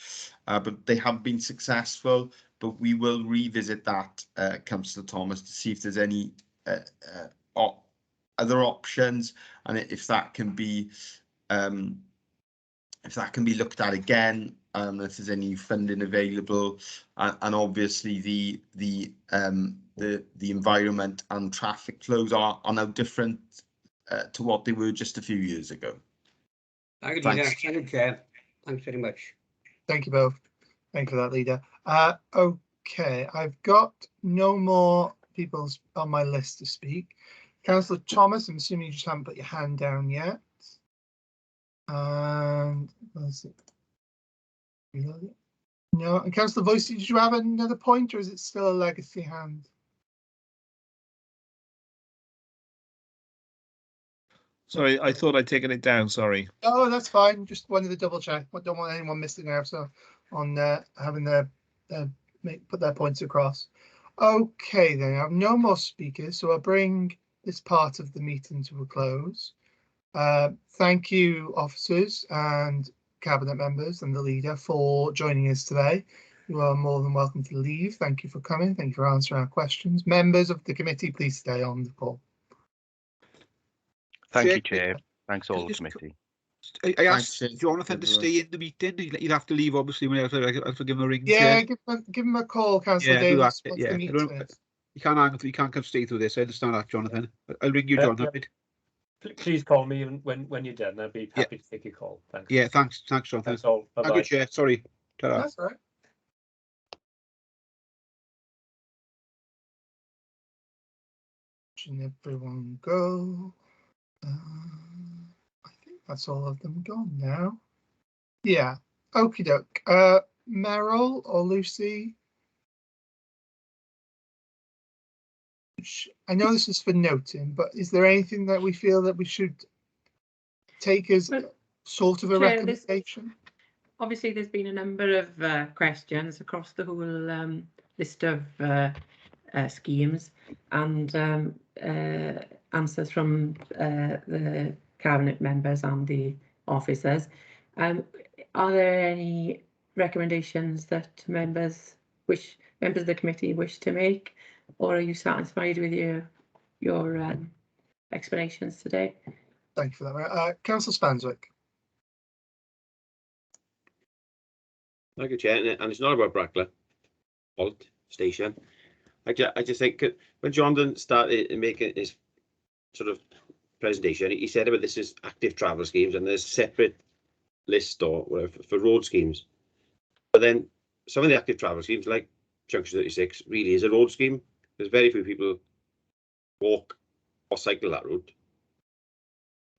but they have been successful. But we will revisit that, Councillor Thomas, to see if there's any other options, and if that can be looked at again, if there's any funding available, and obviously the environment and traffic flows are now different to what they were just a few years ago. Thanks. Chair. Thanks very much. Thank you both. Thank you for that, Leader. Okay, I've got no more people on my list to speak. Councillor Thomas, I'm assuming you just haven't put your hand down yet. And let's see. No, and Councillor Voice, did you have another point, or is it still a legacy hand? Sorry, I thought I'd taken it down. Sorry. Oh, that's fine. Just wanted to double check. I don't want anyone missing out. So on having their put their points across. Okay, then I have no more speakers, so I'll bring this part of the meeting to a close. Thank you, officers and cabinet members and the leader, for joining us today. You are more than welcome to leave. Thank you for coming. Thank you for answering our questions. Members of the committee, please stay on the call. Thank you, Chair. Thanks all the committee. I asked Jonathan to stay in the meeting. He'd have to leave, obviously, when I have to give him a ring. Yeah, give him a call, Councillor Davis. Yeah, you can't stay through this. I understand that, Jonathan. I'll ring you, Jonathan. Please call me when you're done. I'd be happy to take your call. Thanks. Yeah, thanks, Jonathan. Thanks all. Bye-bye. Good, Chair. Sorry. Ta-ra. That's all right. Watching everyone go. I think that's all of them gone now. Yeah. Okie doke. Meryl or Lucy? I know this is for noting, but is there anything that we feel that we should take as sort of a recommendation? Obviously, there's been a number of questions across the whole list of schemes and answers from the cabinet members and the officers. Are there any recommendations that members of the committee wish to make, or are you satisfied with your explanations today? Thank you for that. Councillor Spanzwick. Thank you, Chair, and it's not about Brackler Alt Station. I just think when Jonathan started making his sort of presentation, he said about this is active travel schemes and there's separate list or whatever for road schemes. But then some of the active travel schemes, like Junction 36, really is a road scheme. There's very few people walk or cycle that route.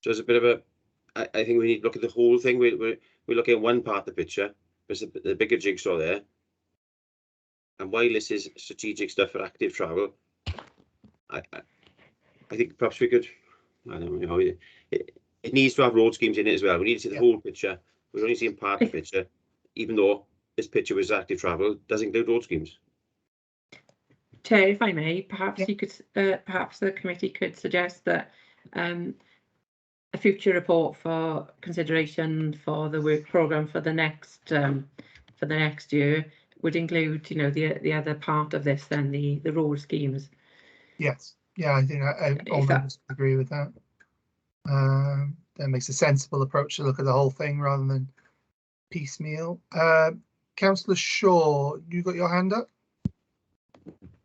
So there's a bit of a. I think we need to look at the whole thing. We're looking at one part of the picture. There's the bigger jigsaw there. And while this is strategic stuff for active travel, I think perhaps we could. I don't know. It needs to have road schemes in it as well. We need to see the whole picture. We're only seeing part of the picture, even though this picture was active travel, does include road schemes. Chair, if I may, perhaps you could, perhaps the committee could suggest that a future report for consideration for the work programme for the next year would include, you know, the other part of this than the road schemes. Yes, yeah, I think I almost agree with that. That makes a sensible approach to look at the whole thing rather than piecemeal. Councillor Shaw, you got your hand up?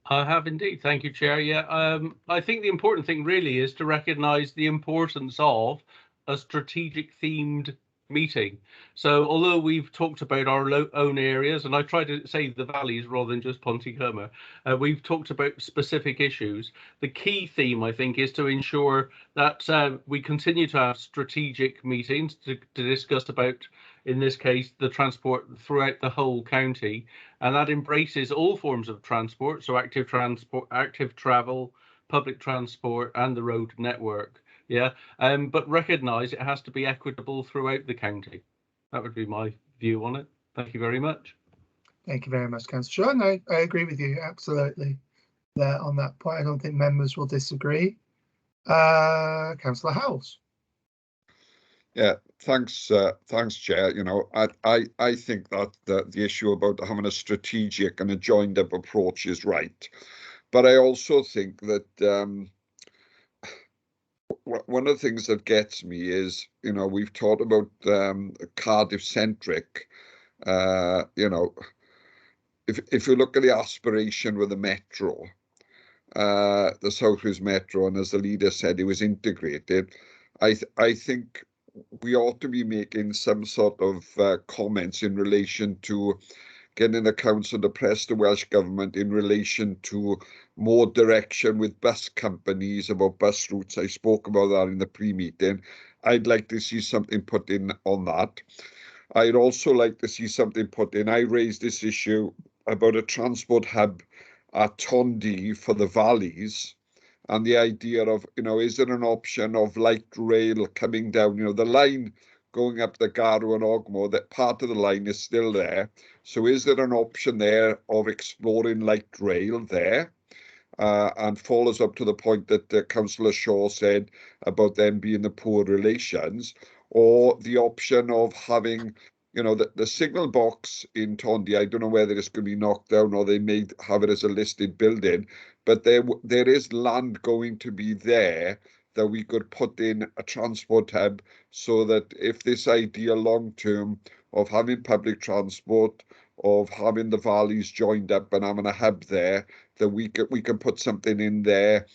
I have indeed. Thank you, Chair. Yeah, I think the important thing really is to recognise the importance of a strategic themed meeting. So although we've talked about our own areas, and I try to say the valleys rather than just Pontycoma, we've talked about specific issues. The key theme, I think, is to ensure that we continue to have strategic meetings to discuss about, in this case, the transport throughout the whole county, and that embraces all forms of transport, so active transport, active travel, public transport, and the road network. Yeah, but recognise it has to be equitable throughout the county. That would be my view on it. Thank you very much. Thank you very much, Councillor Shaw. I agree with you absolutely there on that point. I don't think members will disagree. Councillor Howells. Yeah, thanks, Chair. You know, I think that the issue about having a strategic and a joined up approach is right, but I also think that one of the things that gets me is, you know, we've talked about Cardiff centric. You know, if you look at the aspiration with the metro, the South Wales Metro, and as the leader said, it was integrated. I think we ought to be making some sort of comments in relation to getting the council to press the Welsh Government in relation to more direction with bus companies about bus routes. I spoke about that in the pre-meeting. I'd like to see something put in on that. I'd also like to see something put in. I raised this issue about a transport hub at Tondy for the valleys, and the idea of, you know, is there an option of light rail coming down, you know, the line going up the Garw and Ogmore, that part of the line is still there. So is there an option there of exploring light rail there? And follows up to the point that Councillor Shaw said about them being the poor relations, or the option of having, you know, the signal box in Tondy. I don't know whether it's going to be knocked down or they may have it as a listed building, but there is land going to be there that we could put in a transport hub, so that if this idea long term of having public transport, of having the valleys joined up and having a hub there, that we can put something in there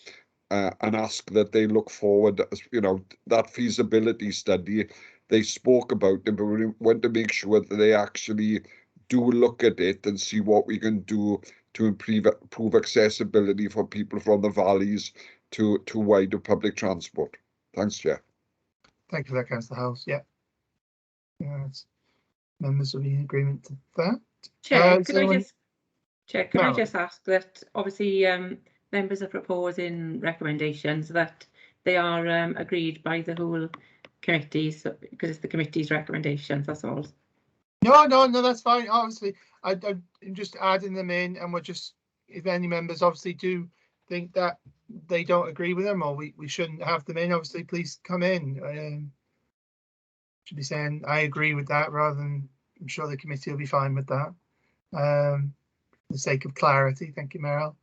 and ask that they look forward, you know, that feasibility study. They spoke about it, but we want to make sure that they actually do look at it and see what we can do to improve accessibility for people from the valleys to wider public transport. Thanks, Chair. Thank you for that, Councillor Howells. Yeah. Members will be in agreement to that. Chair, could I just ask that obviously members are proposing recommendations that they are agreed by the whole committee, so, because it's the committee's recommendations, that's all. No, that's fine. Obviously, I'm just adding them in, and we're just, if any members obviously do think that they don't agree with them or we shouldn't have them in, obviously please come in. Should be saying I agree with that rather than, I'm sure the committee will be fine with that. For the sake of clarity, thank you, Meryl.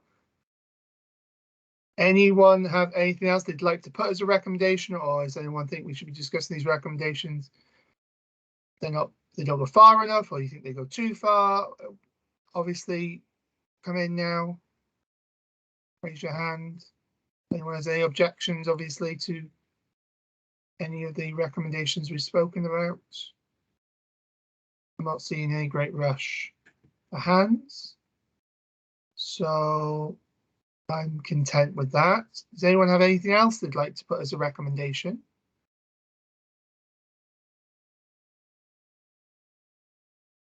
Anyone have anything else they'd like to put as a recommendation, or does anyone think we should be discussing these recommendations? They don't go far enough, or you think they go too far? Obviously, come in now. Raise your hand. Anyone has any objections, obviously, to any of the recommendations we've spoken about? I'm not seeing any great rush for hands, so I'm content with that. Does anyone have anything else they'd like to put as a recommendation?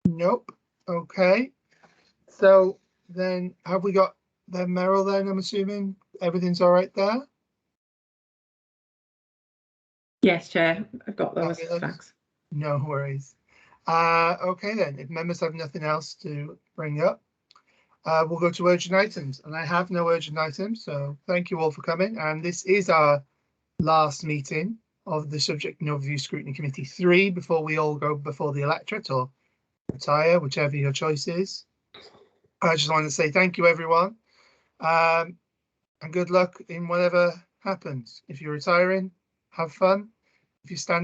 Nope. Okay. So then have we got the Meryl then, I'm assuming everything's all right there? Yes, Chair, I've got those. Thanks. No worries. Okay then, if members have nothing else to bring up, we'll go to urgent items, and I have no urgent items, so thank you all for coming. And this is our last meeting of the Subject and Overview Scrutiny Committee 3 before we all go before the electorate or retire, whichever your choice is. I just want to say thank you, everyone, and good luck in whatever happens. If you're retiring, have fun. If you stand